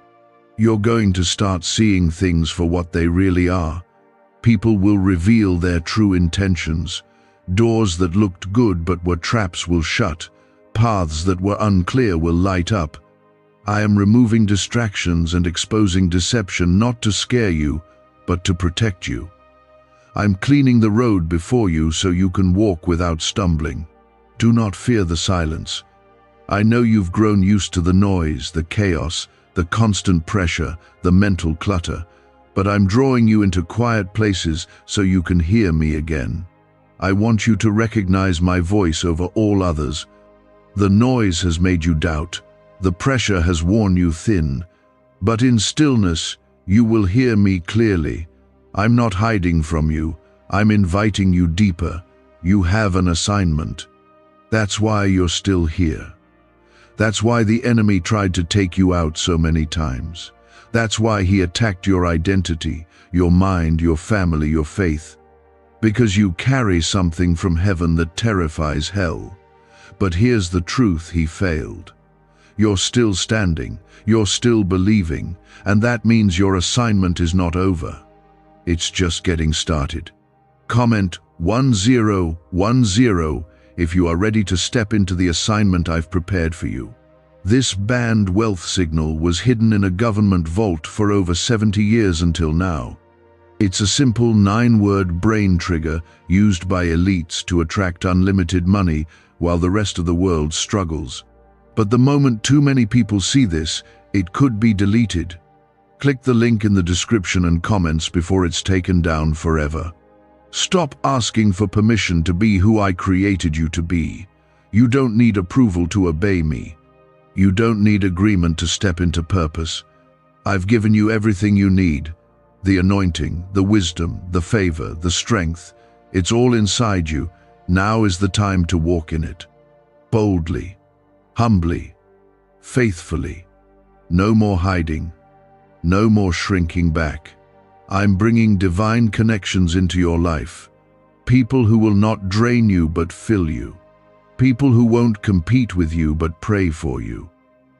You're going to start seeing things for what they really are. People will reveal their true intentions. Doors that looked good but were traps will shut. Paths that were unclear will light up. I am removing distractions and exposing deception, not to scare you, but to protect you. I'm cleaning the road before you so you can walk without stumbling. Do not fear the silence. I know you've grown used to the noise, the chaos, the constant pressure, the mental clutter, but I'm drawing you into quiet places so you can hear me again. I want you to recognize my voice over all others. The noise has made you doubt. The pressure has worn you thin. But in stillness, you will hear me clearly. I'm not hiding from you. I'm inviting you deeper. You have an assignment. That's why you're still here. That's why the enemy tried to take you out so many times. That's why he attacked your identity, your mind, your family, your faith. Because you carry something from heaven that terrifies hell. But here's the truth: he failed. You're still standing, you're still believing, and that means your assignment is not over. It's just getting started. Comment 1010 if you are ready to step into the assignment I've prepared for you. This banned wealth signal was hidden in a government vault for over 70 years until now. It's a simple 9-word brain trigger used by elites to attract unlimited money while the rest of the world struggles. But the moment too many people see this, it could be deleted. Click the link in the description and comments before it's taken down forever. Stop asking for permission to be who I created you to be. You don't need approval to obey me. You don't need agreement to step into purpose. I've given you everything you need. The anointing, the wisdom, the favor, the strength. It's all inside you. Now is the time to walk in it. Boldly, humbly, faithfully. No more hiding. No more shrinking back. I'm bringing divine connections into your life. People who will not drain you but fill you. People who won't compete with you but pray for you.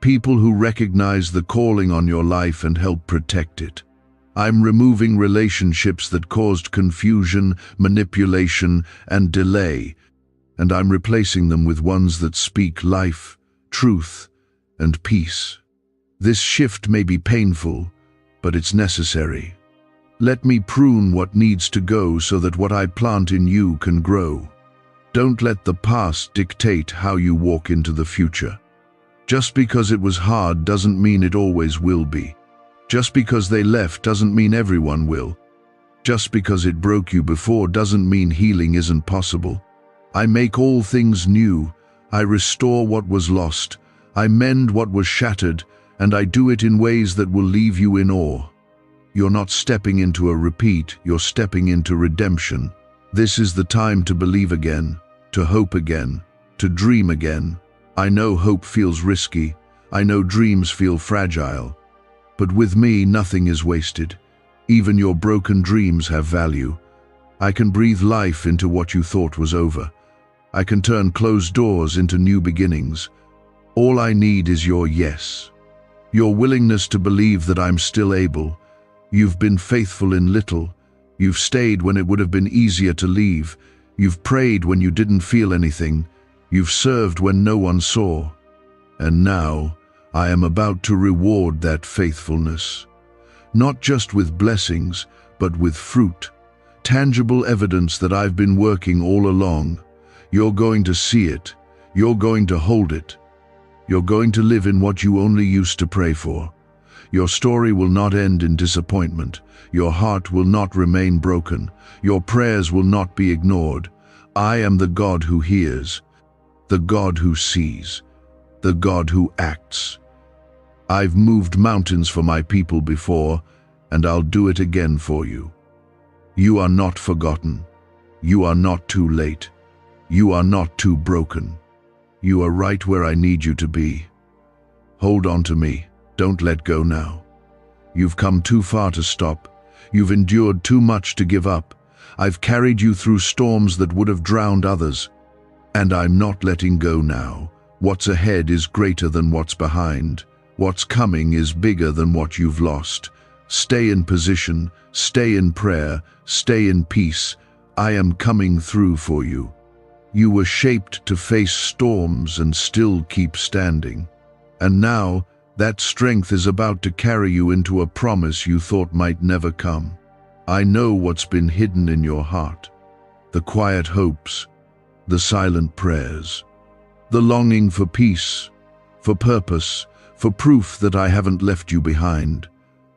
People who recognize the calling on your life and help protect it. I'm removing relationships that caused confusion, manipulation, and delay, and I'm replacing them with ones that speak life, truth, and peace. This shift may be painful, but it's necessary. Let me prune what needs to go so that what I plant in you can grow. Don't let the past dictate how you walk into the future. Just because it was hard doesn't mean it always will be. Just because they left doesn't mean everyone will. Just because it broke you before doesn't mean healing isn't possible. I make all things new. I restore what was lost. I mend what was shattered, and I do it in ways that will leave you in awe. You're not stepping into a repeat, you're stepping into redemption. This is the time to believe again, to hope again, to dream again. I know hope feels risky, I know dreams feel fragile, but with me nothing is wasted. Even your broken dreams have value. I can breathe life into what you thought was over. I can turn closed doors into new beginnings. All I need is your yes. Your willingness to believe that I'm still able. You've been faithful in little. You've stayed when it would have been easier to leave. You've prayed when you didn't feel anything. You've served when no one saw. And now, I am about to reward that faithfulness. Not just with blessings, but with fruit. Tangible evidence that I've been working all along. You're going to see it. You're going to hold it. You're going to live in what you only used to pray for. Your story will not end in disappointment. Your heart will not remain broken. Your prayers will not be ignored. I am the God who hears, the God who sees, the God who acts. I've moved mountains for my people before, and I'll do it again for you. You are not forgotten. You are not too late. You are not too broken. You are right where I need you to be. Hold on to me. Don't let go now. You've come too far to stop. You've endured too much to give up. I've carried you through storms that would have drowned others. And I'm not letting go now. What's ahead is greater than what's behind. What's coming is bigger than what you've lost. Stay in position, stay in prayer, stay in peace. I am coming through for you. You were shaped to face storms and still keep standing. And now, that strength is about to carry you into a promise you thought might never come. I know what's been hidden in your heart. The quiet hopes, the silent prayers, the longing for peace, for purpose, for proof that I haven't left you behind.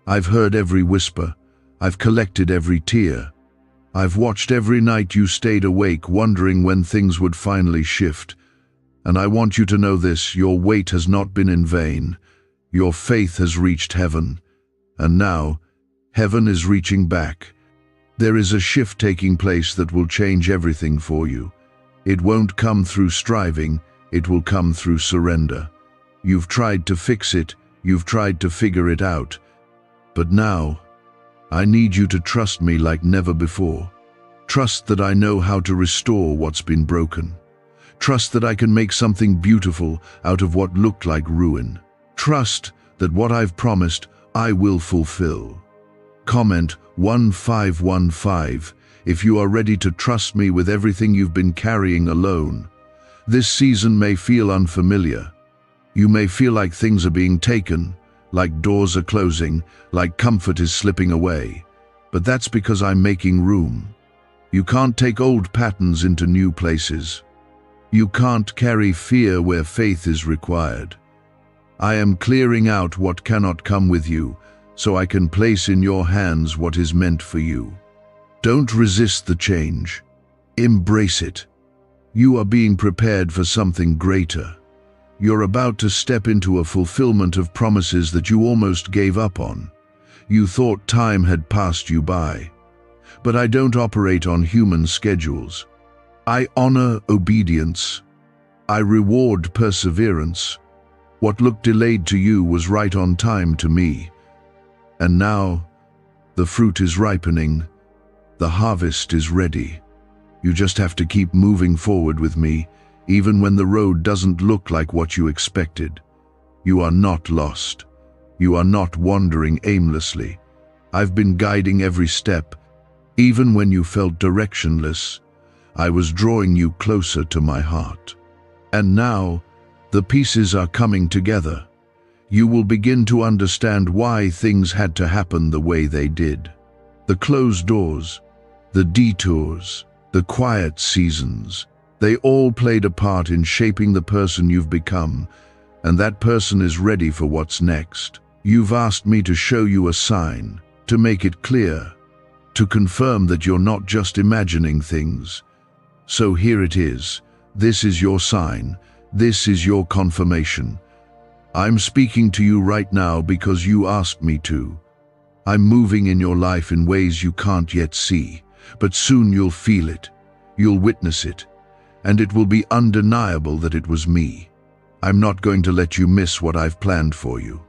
I've heard every whisper. I've collected every tear. I've watched every night you stayed awake, wondering when things would finally shift. And I want you to know this: your wait has not been in vain. Your faith has reached heaven. And now, heaven is reaching back. There is a shift taking place that will change everything for you. It won't come through striving, it will come through surrender. You've tried to fix it, you've tried to figure it out. But now, I need you to trust me like never before. Trust that I know how to restore what's been broken. Trust that I can make something beautiful out of what looked like ruin. Trust that what I've promised, I will fulfill. Comment 1515 if you are ready to trust me with everything you've been carrying alone. This season may feel unfamiliar. You may feel like things are being taken, like doors are closing, like comfort is slipping away. But that's because I'm making room. You can't take old patterns into new places. You can't carry fear where faith is required. I am clearing out what cannot come with you, so I can place in your hands what is meant for you. Don't resist the change. Embrace it. You are being prepared for something greater. You're about to step into a fulfillment of promises that you almost gave up on. You thought time had passed you by. But I don't operate on human schedules. I honor obedience. I reward perseverance. What looked delayed to you was right on time to me. And now, the fruit is ripening. The harvest is ready. You just have to keep moving forward with me, even when the road doesn't look like what you expected. You are not lost. You are not wandering aimlessly. I've been guiding every step. Even when you felt directionless, I was drawing you closer to my heart. And now, the pieces are coming together. You will begin to understand why things had to happen the way they did. The closed doors, the detours, the quiet seasons, they all played a part in shaping the person you've become, and that person is ready for what's next. You've asked me to show you a sign, to make it clear, to confirm that you're not just imagining things. So here it is. This is your sign. This is your confirmation. I'm speaking to you right now because you asked me to. I'm moving in your life in ways you can't yet see, but soon you'll feel it, you'll witness it, and it will be undeniable that it was me. I'm not going to let you miss what I've planned for you.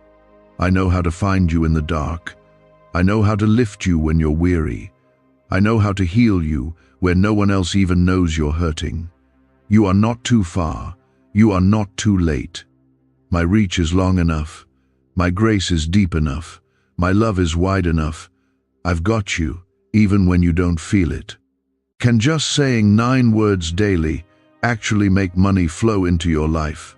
I know how to find you in the dark. I know how to lift you when you're weary. I know how to heal you where no one else even knows you're hurting. You are not too far. You are not too late. My reach is long enough. My grace is deep enough. My love is wide enough. I've got you, even when you don't feel it. Can just saying 9 words daily actually make money flow into your life?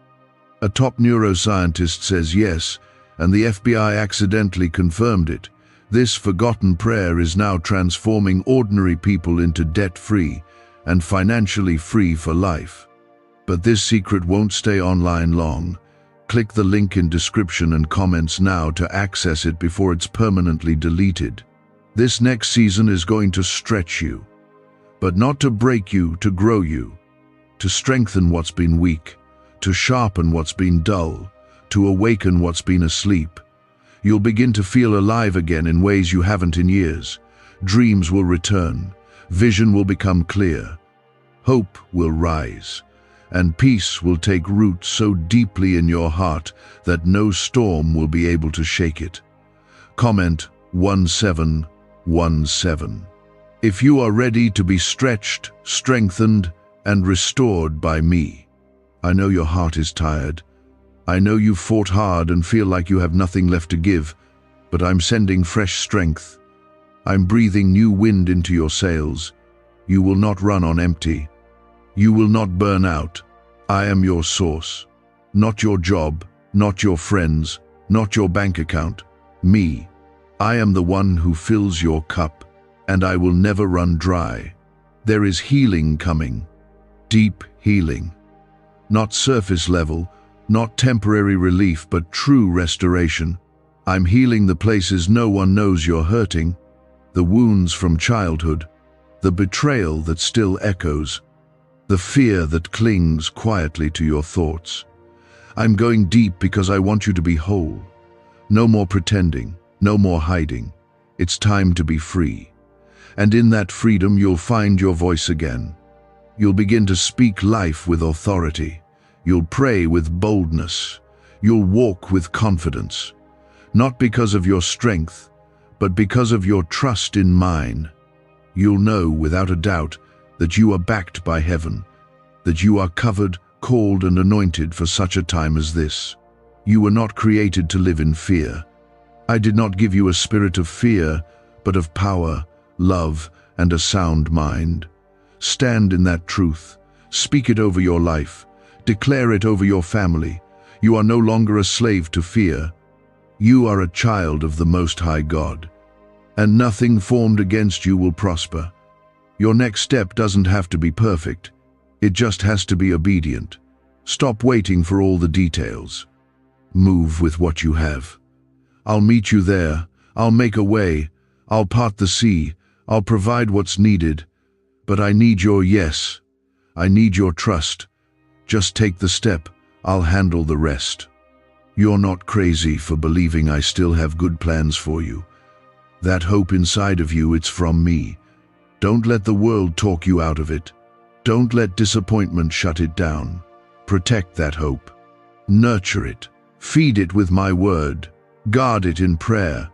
A top neuroscientist says yes, and the FBI accidentally confirmed it. This forgotten prayer is now transforming ordinary people into debt-free and financially free for life. But this secret won't stay online long. Click the link in description and comments now to access it before it's permanently deleted. This next season is going to stretch you, but not to break you, to grow you, to strengthen what's been weak, to sharpen what's been dull, to awaken what's been asleep. You'll begin to feel alive again in ways you haven't in years. Dreams will return, vision will become clear, hope will rise, and peace will take root so deeply in your heart that no storm will be able to shake it. Comment 1717. If you are ready to be stretched, strengthened, and restored by me. I know your heart is tired. I know you've fought hard and feel like you have nothing left to give, but I'm sending fresh strength. I'm breathing new wind into your sails. You will not run on empty. You will not burn out. I am your source. Not your job, not your friends, not your bank account. Me. I am the one who fills your cup, and I will never run dry. There is healing coming. Deep healing. Not surface level, not temporary relief, but true restoration. I'm healing the places no one knows you're hurting, the wounds from childhood, the betrayal that still echoes, the fear that clings quietly to your thoughts. I'm going deep because I want you to be whole. No more pretending, no more hiding. It's time to be free. And in that freedom, you'll find your voice again. You'll begin to speak life with authority. You'll pray with boldness. You'll walk with confidence. Not because of your strength, but because of your trust in mine. You'll know without a doubt that you are backed by heaven, that you are covered, called, and anointed for such a time as this. You were not created to live in fear. I did not give you a spirit of fear, but of power, love, and a sound mind. Stand in that truth. Speak it over your life. Declare it over your family. You are no longer a slave to fear. You are a child of the Most High God, and nothing formed against you will prosper. Your next step doesn't have to be perfect. It just has to be obedient. Stop waiting for all the details. Move with what you have. I'll meet you there. I'll make a way. I'll part the sea. I'll provide what's needed. But I need your yes. I need your trust. Just take the step. I'll handle the rest. You're not crazy for believing I still have good plans for you. That hope inside of you, it's from me. Don't let the world talk you out of it. Don't let disappointment shut it down. Protect that hope. Nurture it. Feed it with my word. Guard it in prayer.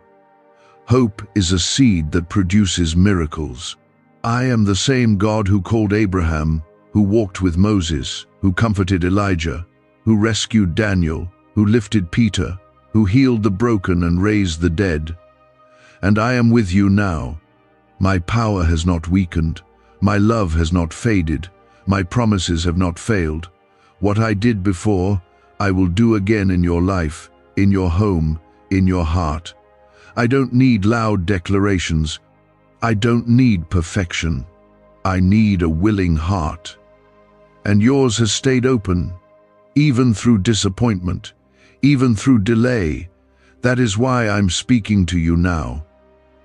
Hope is a seed that produces miracles. I am the same God who called Abraham, who walked with Moses, who comforted Elijah, who rescued Daniel, who lifted Peter, who healed the broken and raised the dead. And I am with you now. My power has not weakened. My love has not faded. My promises have not failed. What I did before, I will do again in your life, in your home, in your heart. I don't need loud declarations. I don't need perfection. I need a willing heart. And yours has stayed open, even through disappointment, even through delay. That is why I'm speaking to you now,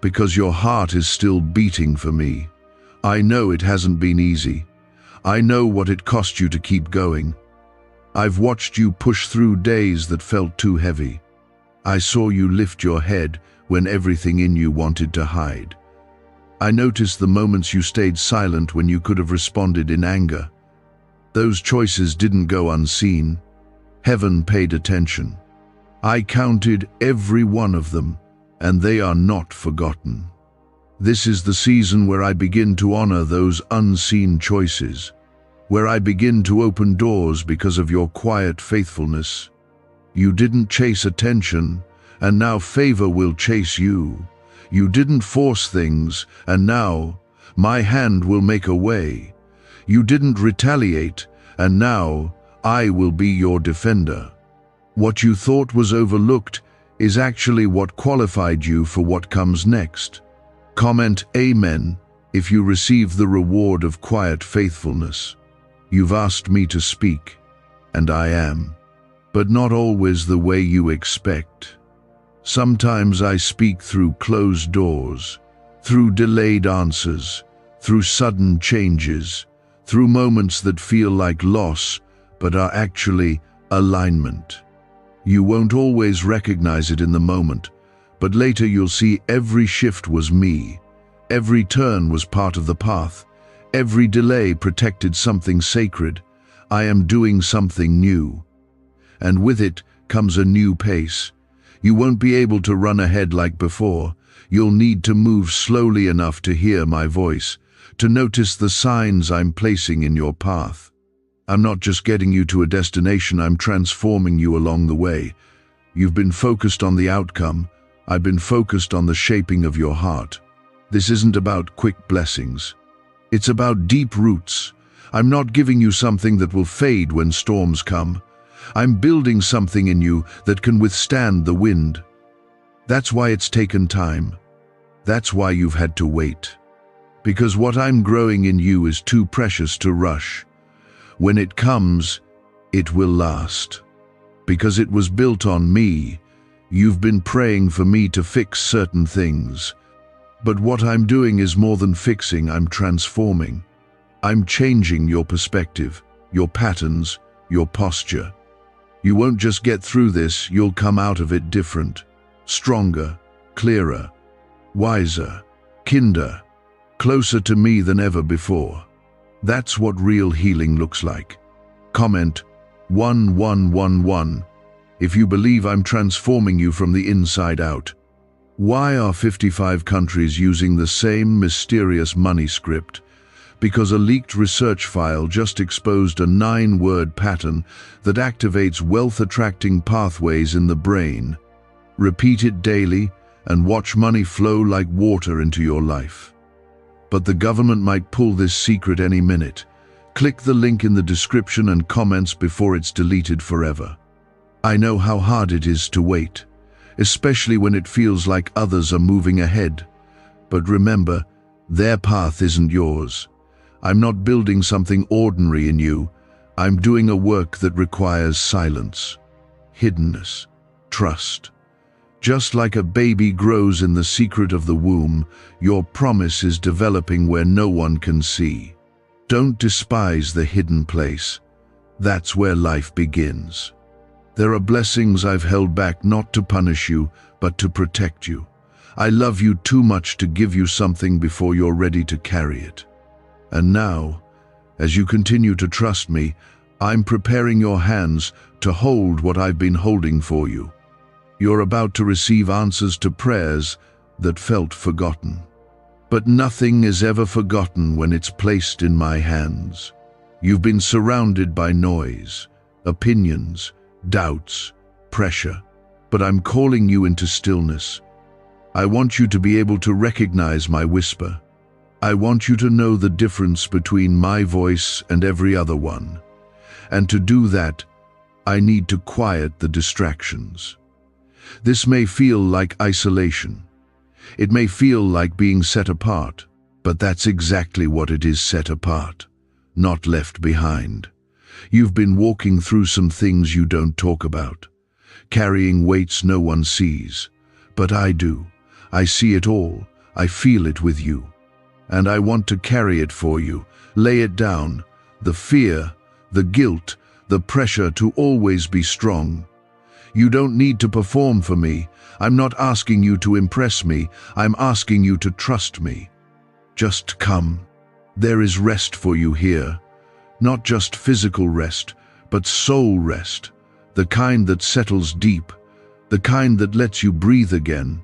because your heart is still beating for me. I know it hasn't been easy. I know what it cost you to keep going. I've watched you push through days that felt too heavy. I saw you lift your head when everything in you wanted to hide. I noticed the moments you stayed silent when you could have responded in anger. Those choices didn't go unseen. Heaven paid attention. I counted every one of them, and they are not forgotten. This is the season where I begin to honor those unseen choices, where I begin to open doors because of your quiet faithfulness. You didn't chase attention, and now favor will chase you. You didn't force things, and now my hand will make a way. You didn't retaliate, and now I will be your defender. What you thought was overlooked is actually what qualified you for what comes next. Comment Amen if you receive the reward of quiet faithfulness. You've asked me to speak, and I am, but not always the way you expect. Sometimes I speak through closed doors, through delayed answers, through sudden changes, through moments that feel like loss but are actually alignment. You won't always recognize it in the moment, but later you'll see every shift was me. Every turn was part of the path. Every delay protected something sacred. I am doing something new. And with it comes a new pace. You won't be able to run ahead like before. You'll need to move slowly enough to hear my voice, to notice the signs I'm placing in your path. I'm not just getting you to a destination, I'm transforming you along the way. You've been focused on the outcome. I've been focused on the shaping of your heart. This isn't about quick blessings. It's about deep roots. I'm not giving you something that will fade when storms come. I'm building something in you that can withstand the wind. That's why it's taken time. That's why you've had to wait. Because what I'm growing in you is too precious to rush. When it comes, it will last. Because it was built on me. You've been praying for me to fix certain things. But what I'm doing is more than fixing, I'm transforming. I'm changing your perspective, your patterns, your posture. You won't just get through this, you'll come out of it different, stronger, clearer, wiser, kinder, closer to me than ever before. That's what real healing looks like. Comment 1111 if you believe I'm transforming you from the inside out. Why are 55 countries using the same mysterious money script? Because a leaked research file just exposed a 9-word pattern that activates wealth-attracting pathways in the brain. Repeat it daily and watch money flow like water into your life. But the government might pull this secret any minute. Click the link in the description and comments before it's deleted forever. I know how hard it is to wait, especially when it feels like others are moving ahead. But remember, their path isn't yours. I'm not building something ordinary in you. I'm doing a work that requires silence, hiddenness, trust. Just like a baby grows in the secret of the womb, your promise is developing where no one can see. Don't despise the hidden place. That's where life begins. There are blessings I've held back not to punish you, but to protect you. I love you too much to give you something before you're ready to carry it. And now, as you continue to trust me, I'm preparing your hands to hold what I've been holding for you. You're about to receive answers to prayers that felt forgotten. But nothing is ever forgotten when it's placed in my hands. You've been surrounded by noise, opinions, doubts, pressure, but I'm calling you into stillness. I want you to be able to recognize my whisper. I want you to know the difference between my voice and every other one. And to do that, I need to quiet the distractions. This may feel like isolation. It may feel like being set apart, but that's exactly what it is: set apart, not left behind. You've been walking through some things you don't talk about, carrying weights no one sees. But I do. I see it all. I feel it with you. And I want to carry it for you, lay it down, the fear, the guilt, the pressure to always be strong. You don't need to perform for me. I'm not asking you to impress me. I'm asking you to trust me. Just come. There is rest for you here. Not just physical rest, but soul rest. The kind that settles deep. The kind that lets you breathe again.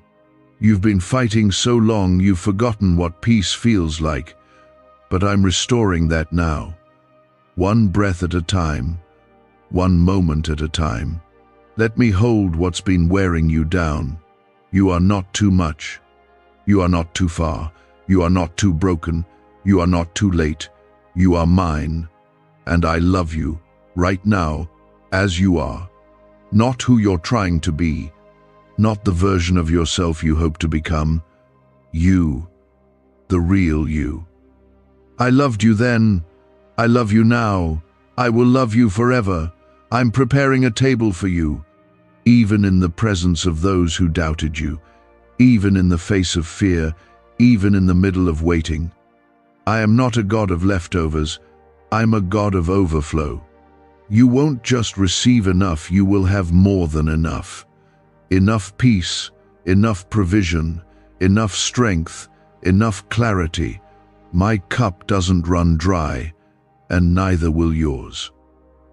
You've been fighting so long you've forgotten what peace feels like. But I'm restoring that now. One breath at a time. One moment at a time. Let me hold what's been wearing you down. You are not too much. You are not too far. You are not too broken. You are not too late. You are mine. And I love you, right now, as you are. Not who you're trying to be. Not the version of yourself you hope to become. You. The real you. I loved you then. I love you now. I will love you forever. I'm preparing a table for you. Even in the presence of those who doubted you. Even in the face of fear. Even in the middle of waiting. I am not a God of leftovers. I'm a God of overflow. You won't just receive enough, you will have more than enough. Enough peace, enough provision, enough strength, enough clarity. My cup doesn't run dry, and neither will yours.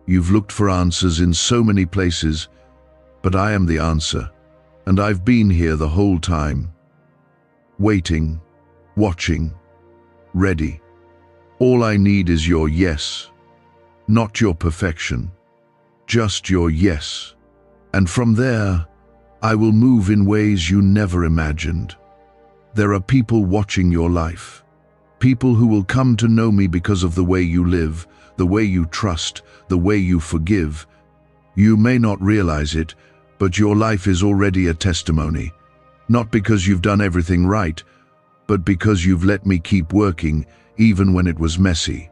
You've looked for answers in so many places, but I am the answer, and I've been here the whole time. Waiting, watching, ready. All I need is your yes, not your perfection, just your yes. And from there, I will move in ways you never imagined. There are people watching your life, people who will come to know me because of the way you live, the way you trust, the way you forgive. You may not realize it, but your life is already a testimony, not because you've done everything right, but because you've let me keep working, even when it was messy.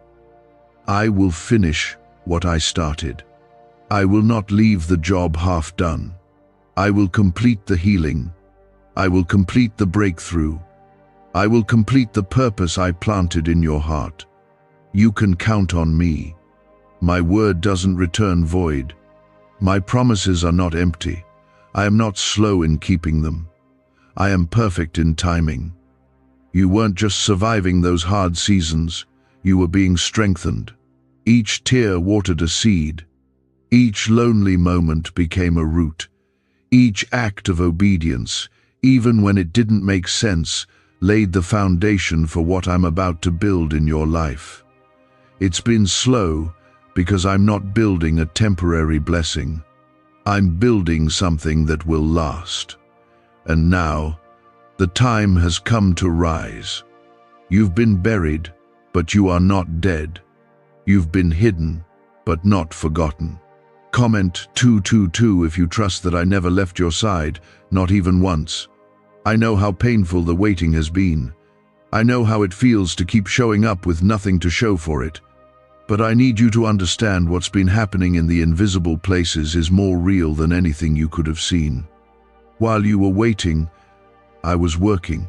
I will finish what I started. I will not leave the job half done. I will complete the healing. I will complete the breakthrough. I will complete the purpose I planted in your heart. You can count on me. My word doesn't return void. My promises are not empty. I am not slow in keeping them. I am perfect in timing. You weren't just surviving those hard seasons, you were being strengthened. Each tear watered a seed. Each lonely moment became a root. Each act of obedience, even when it didn't make sense, laid the foundation for what I'm about to build in your life. It's been slow because I'm not building a temporary blessing. I'm building something that will last. And now, the time has come to rise. You've been buried, but you are not dead. You've been hidden, but not forgotten. Comment 222 if you trust that I never left your side, not even once. I know how painful the waiting has been. I know how it feels to keep showing up with nothing to show for it. But I need you to understand what's been happening in the invisible places is more real than anything you could have seen. While you were waiting, I was working.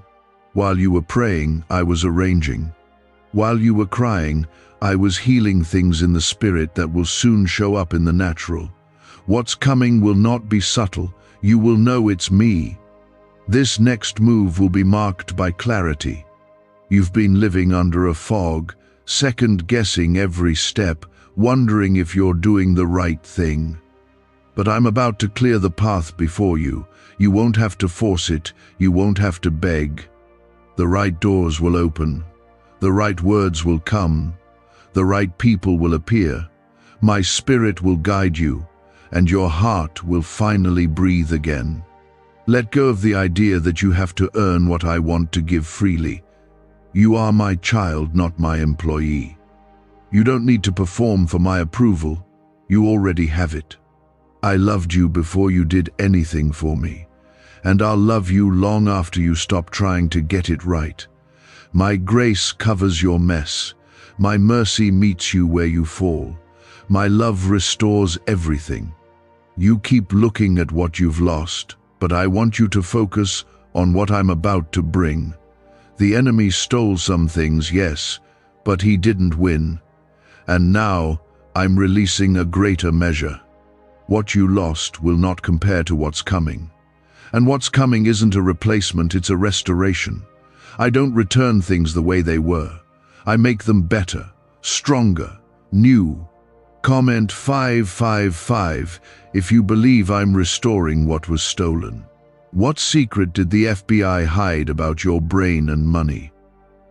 While you were praying, I was arranging. While you were crying, I was healing things in the spirit that will soon show up in the natural. What's coming will not be subtle. You will know it's me. This next move will be marked by clarity. You've been living under a fog, second-guessing every step, wondering if you're doing the right thing. But I'm about to clear the path before you. You won't have to force it. You won't have to beg. The right doors will open. The right words will come. The right people will appear. My spirit will guide you, and your heart will finally breathe again. Let go of the idea that you have to earn what I want to give freely. You are my child, not my employee. You don't need to perform for my approval. You already have it. I loved you before you did anything for me, and I'll love you long after you stop trying to get it right. My grace covers your mess. My mercy meets you where you fall. My love restores everything. You keep looking at what you've lost, but I want you to focus on what I'm about to bring. The enemy stole some things, yes, but he didn't win. And now I'm releasing a greater measure. What you lost will not compare to what's coming. And what's coming isn't a replacement, it's a restoration. I don't return things the way they were. I make them better, stronger, new. Comment 555 if you believe I'm restoring what was stolen. What secret did the FBI hide about your brain and money?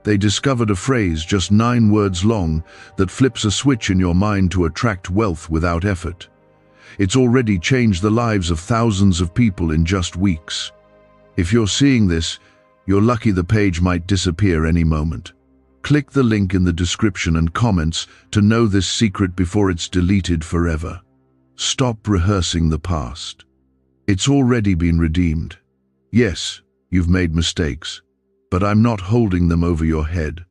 They discovered a phrase just 9 words long that flips a switch in your mind to attract wealth without effort. It's already changed the lives of thousands of people in just weeks. If you're seeing this, you're lucky the page might disappear any moment. Click the link in the description and comments to know this secret before it's deleted forever. Stop rehearsing the past. It's already been redeemed. Yes, you've made mistakes, but I'm not holding them over your head.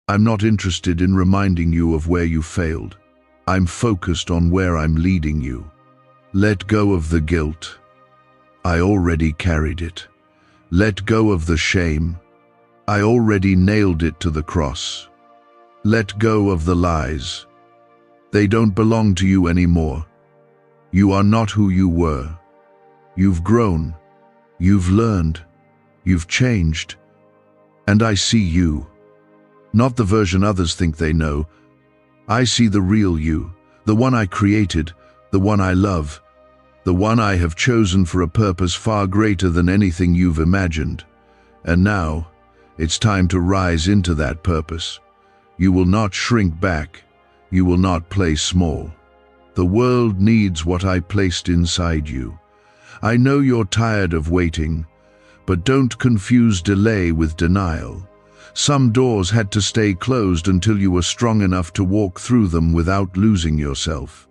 I'm not interested in reminding you of where you failed. I'm focused on where I'm leading you. Let go of the guilt. I already carried it. Let go of the shame. I already nailed it to the cross. Let go of the lies. They don't belong to you anymore. You are not who you were. You've grown. You've learned. You've changed. And I see you. Not the version others think they know. I see the real you, the one I created, the one I love, the one I have chosen for a purpose far greater than anything you've imagined. And now, it's time to rise into that purpose. You will not shrink back. You will not play small. The world needs what I placed inside you. I know you're tired of waiting, but don't confuse delay with denial. Some doors had to stay closed until you were strong enough to walk through them without losing yourself.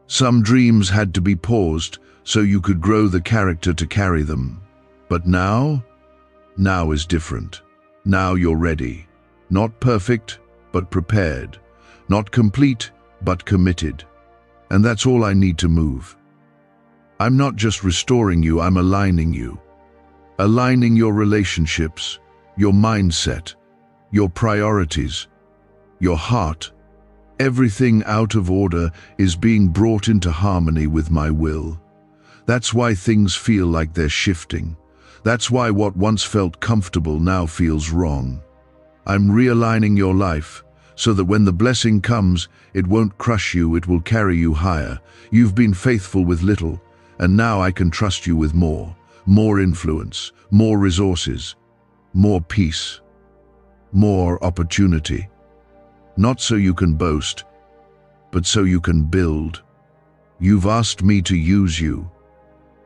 Some dreams had to be paused so you could grow the character to carry them. But now is different. Now you're ready. Not perfect, but prepared. Not complete, but committed. And that's all I need to move. I'm not just restoring you, I'm aligning you. Aligning your relationships, your mindset, your priorities, your heart. Everything out of order is being brought into harmony with my will. That's why things feel like they're shifting. That's why what once felt comfortable now feels wrong. I'm realigning your life so that when the blessing comes, it won't crush you, it will carry you higher. You've been faithful with little, and now I can trust you with more. More influence, more resources, more peace, more opportunity. Not so you can boast, but so you can build. You've asked me to use you,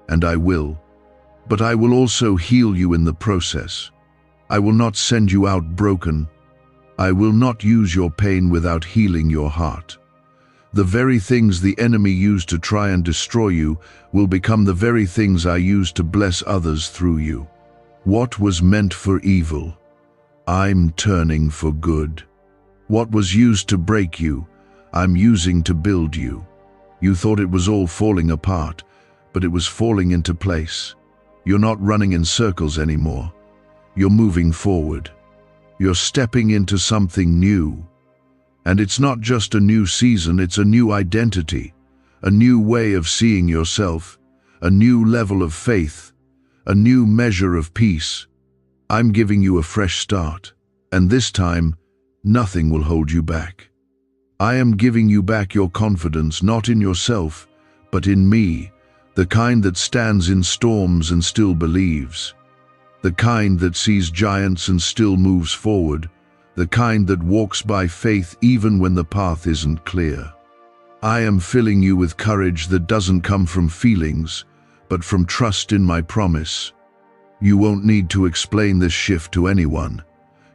and I will. But I will also heal you in the process. I will not send you out broken. I will not use your pain without healing your heart. The very things the enemy used to try and destroy you will become the very things I use to bless others through you. What was meant for evil, I'm turning for good. What was used to break you, I'm using to build you. You thought it was all falling apart, but it was falling into place. You're not running in circles anymore. You're moving forward. You're stepping into something new. And it's not just a new season, it's a new identity, a new way of seeing yourself, a new level of faith, a new measure of peace. I'm giving you a fresh start, and this time, nothing will hold you back. I am giving you back your confidence, not in yourself, but in me, the kind that stands in storms and still believes, the kind that sees giants and still moves forward, the kind that walks by faith even when the path isn't clear. I am filling you with courage that doesn't come from feelings, but from trust in my promise. You won't need to explain this shift to anyone.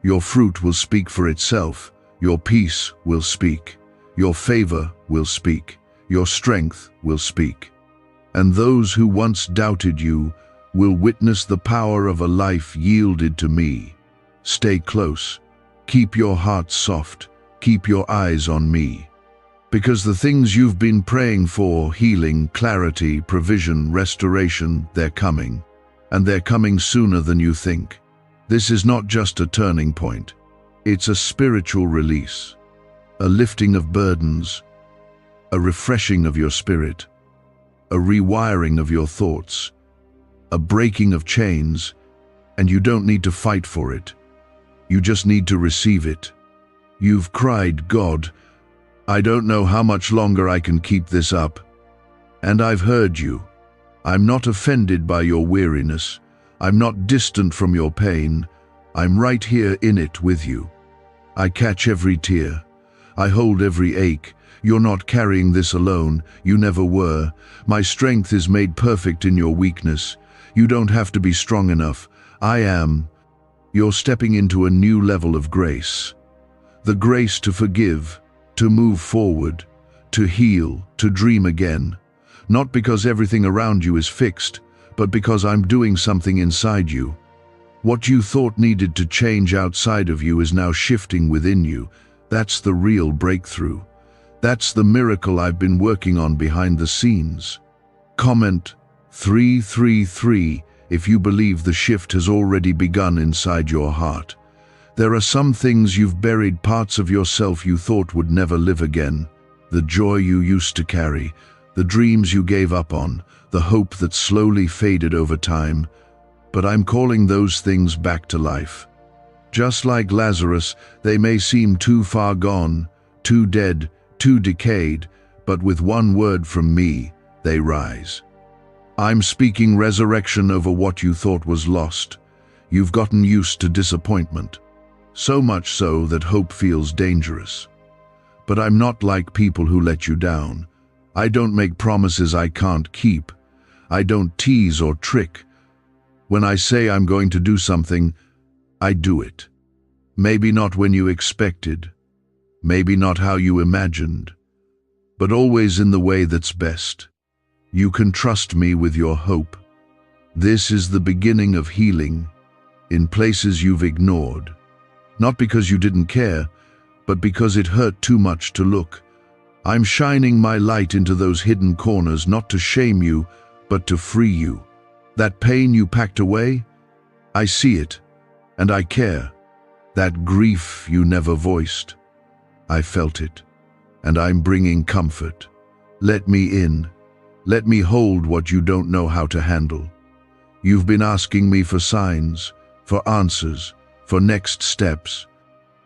Your fruit will speak for itself. Your peace will speak. Your favor will speak. Your strength will speak. And those who once doubted you will witness the power of a life yielded to me. Stay close. Keep your heart soft. Keep your eyes on me. Because the things you've been praying for, healing, clarity, provision, restoration, they're coming. And they're coming sooner than you think. This is not just a turning point. It's a spiritual release, a lifting of burdens, a refreshing of your spirit, a rewiring of your thoughts, a breaking of chains, and you don't need to fight for it. You just need to receive it. You've cried, God, I don't know how much longer I can keep this up. And I've heard you. I'm not offended by your weariness. I'm not distant from your pain. I'm right here in it with you. I catch every tear. I hold every ache. You're not carrying this alone. You never were. My strength is made perfect in your weakness. You don't have to be strong enough. I am. You're stepping into a new level of grace. The grace to forgive, to move forward, to heal, to dream again. Not because everything around you is fixed, but because I'm doing something inside you. What you thought needed to change outside of you is now shifting within you. That's the real breakthrough. That's the miracle I've been working on behind the scenes. Comment 333 if you believe the shift has already begun inside your heart. There are some things you've buried, parts of yourself you thought would never live again. The joy you used to carry, the dreams you gave up on, the hope that slowly faded over time. But I'm calling those things back to life. Just like Lazarus, they may seem too far gone, too dead, too decayed, but with one word from me, they rise. I'm speaking resurrection over what you thought was lost. You've gotten used to disappointment, so much so that hope feels dangerous. But I'm not like people who let you down. I don't make promises I can't keep. I don't tease or trick. When I say I'm going to do something, I do it. Maybe not when you expected, maybe not how you imagined, but always in the way that's best. You can trust me with your hope. This is the beginning of healing in places you've ignored, not because you didn't care, but because it hurt too much to look. I'm shining my light into those hidden corners, not to shame you, but to free you. That pain you packed away, I see it, and I care. That grief you never voiced, I felt it, and I'm bringing comfort. Let me in. Let me hold what you don't know how to handle. You've been asking me for signs, for answers, for next steps.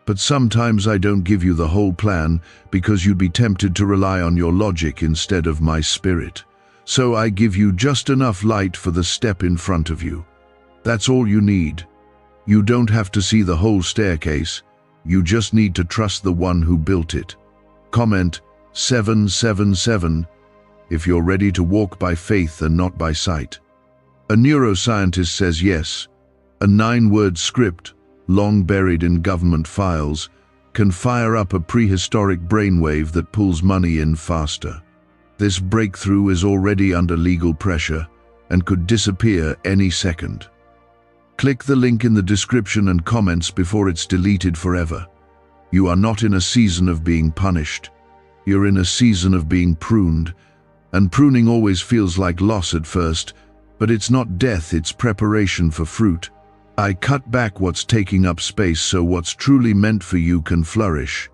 But sometimes I don't give you the whole plan because you'd be tempted to rely on your logic instead of my spirit. So I give you just enough light for the step in front of you. That's all you need. You don't have to see the whole staircase. You just need to trust the one who built it. Comment 777 if you're ready to walk by faith and not by sight. A neuroscientist says yes. A 9-word script, long buried in government files, can fire up a prehistoric brainwave that pulls money in faster. This breakthrough is already under legal pressure and could disappear any second. Click the link in the description and comments before it's deleted forever. You are not in a season of being punished. You're in a season of being pruned, and pruning always feels like loss at first, but it's not death, it's preparation for fruit. I cut back what's taking up space so what's truly meant for you can flourish.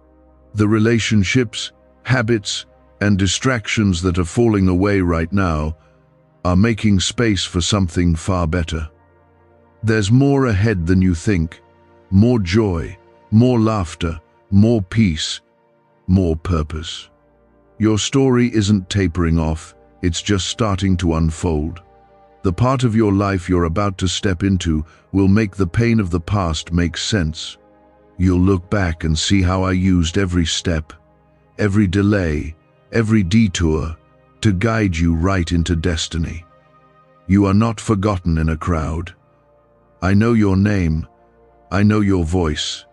The relationships, habits, and distractions that are falling away right now are making space for something far better. There's more ahead than you think. More joy, more laughter, more peace, more purpose. Your story isn't tapering off, it's just starting to unfold. The part of your life you're about to step into will make the pain of the past make sense. You'll look back and see how I used every step, every delay, every detour to guide you right into destiny. You are not forgotten in a crowd. I know your name, I know your voice,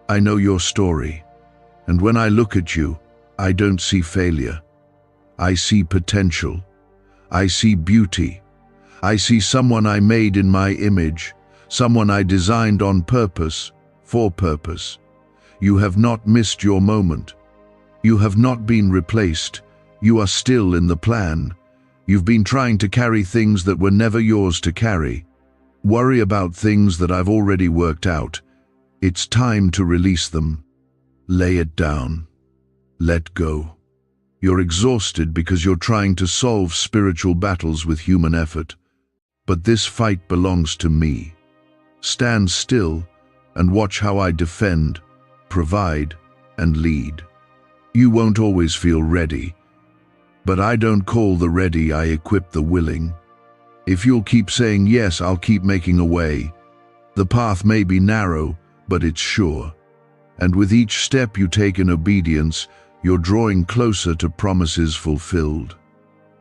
I know your story. And when I look at you, I don't see failure. I see potential. I see beauty. I see someone I made in my image, someone I designed on purpose, for purpose. You have not missed your moment. You have not been replaced. You are still in the plan. You've been trying to carry things that were never yours to carry. Worry about things that I've already worked out. It's time to release them. Lay it down. Let go. You're exhausted because you're trying to solve spiritual battles with human effort. But this fight belongs to me. Stand still and watch how I defend, provide, and lead. You won't always feel ready, but I don't call the ready, I equip the willing. If you'll keep saying yes, I'll keep making a way. The path may be narrow, but it's sure. And with each step you take in obedience, you're drawing closer to promises fulfilled.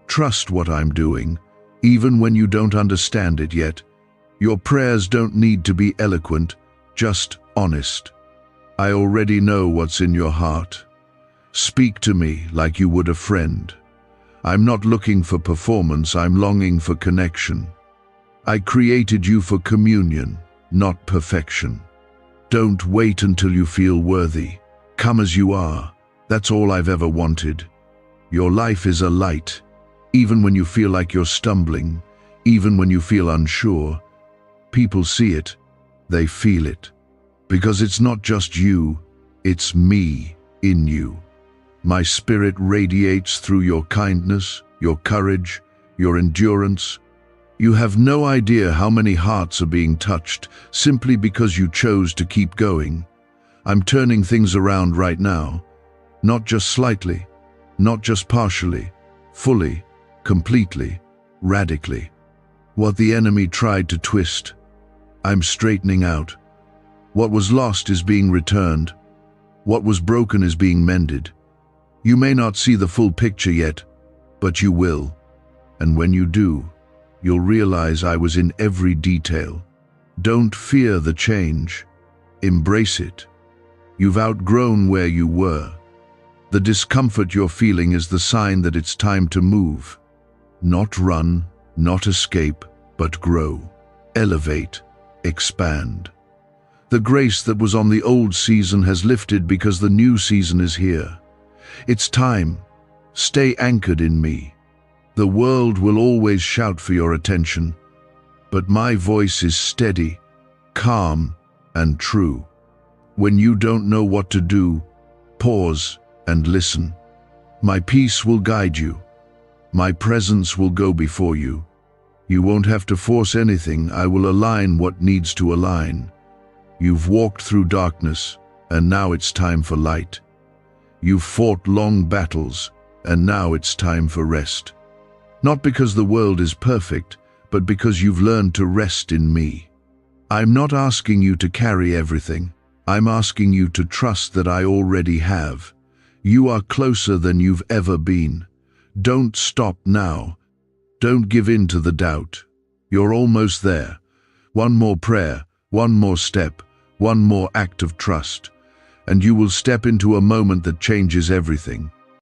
Trust what I'm doing, even when you don't understand it yet. Your prayers don't need to be eloquent, just honest. I already know what's in your heart. Speak to me like you would a friend. I'm not looking for performance, I'm longing for connection. I created you for communion, not perfection. Don't wait until you feel worthy. Come as you are. That's all I've ever wanted. Your life is a light, even when you feel like you're stumbling, even when you feel unsure. People see it, they feel it. Because it's not just you, it's me in you. My spirit radiates through your kindness, your courage, your endurance. You have no idea how many hearts are being touched simply because you chose to keep going. I'm turning things around right now, not just slightly, not just partially, fully, completely, radically. What the enemy tried to twist, I'm straightening out. What was lost is being returned. What was broken is being mended. You may not see the full picture yet, but you will. And when you do, you'll realize I was in every detail. Don't fear the change. Embrace it. You've outgrown where you were. The discomfort you're feeling is the sign that it's time to move. Not run, not escape, but grow. Elevate, expand. The grace that was on the old season has lifted because the new season is here. It's time. Stay anchored in me. The world will always shout for your attention, but my voice is steady, calm, and true. When you don't know what to do, pause and listen. My peace will guide you. My presence will go before you. You won't have to force anything. I will align what needs to align. You've walked through darkness, and now it's time for light. You've fought long battles, and now it's time for rest. Not because the world is perfect, but because you've learned to rest in me. I'm not asking you to carry everything. I'm asking you to trust that I already have. You are closer than you've ever been. Don't stop now. Don't give in to the doubt. You're almost there. One more prayer, one more step, one more act of trust, and you will step into a moment that changes everything.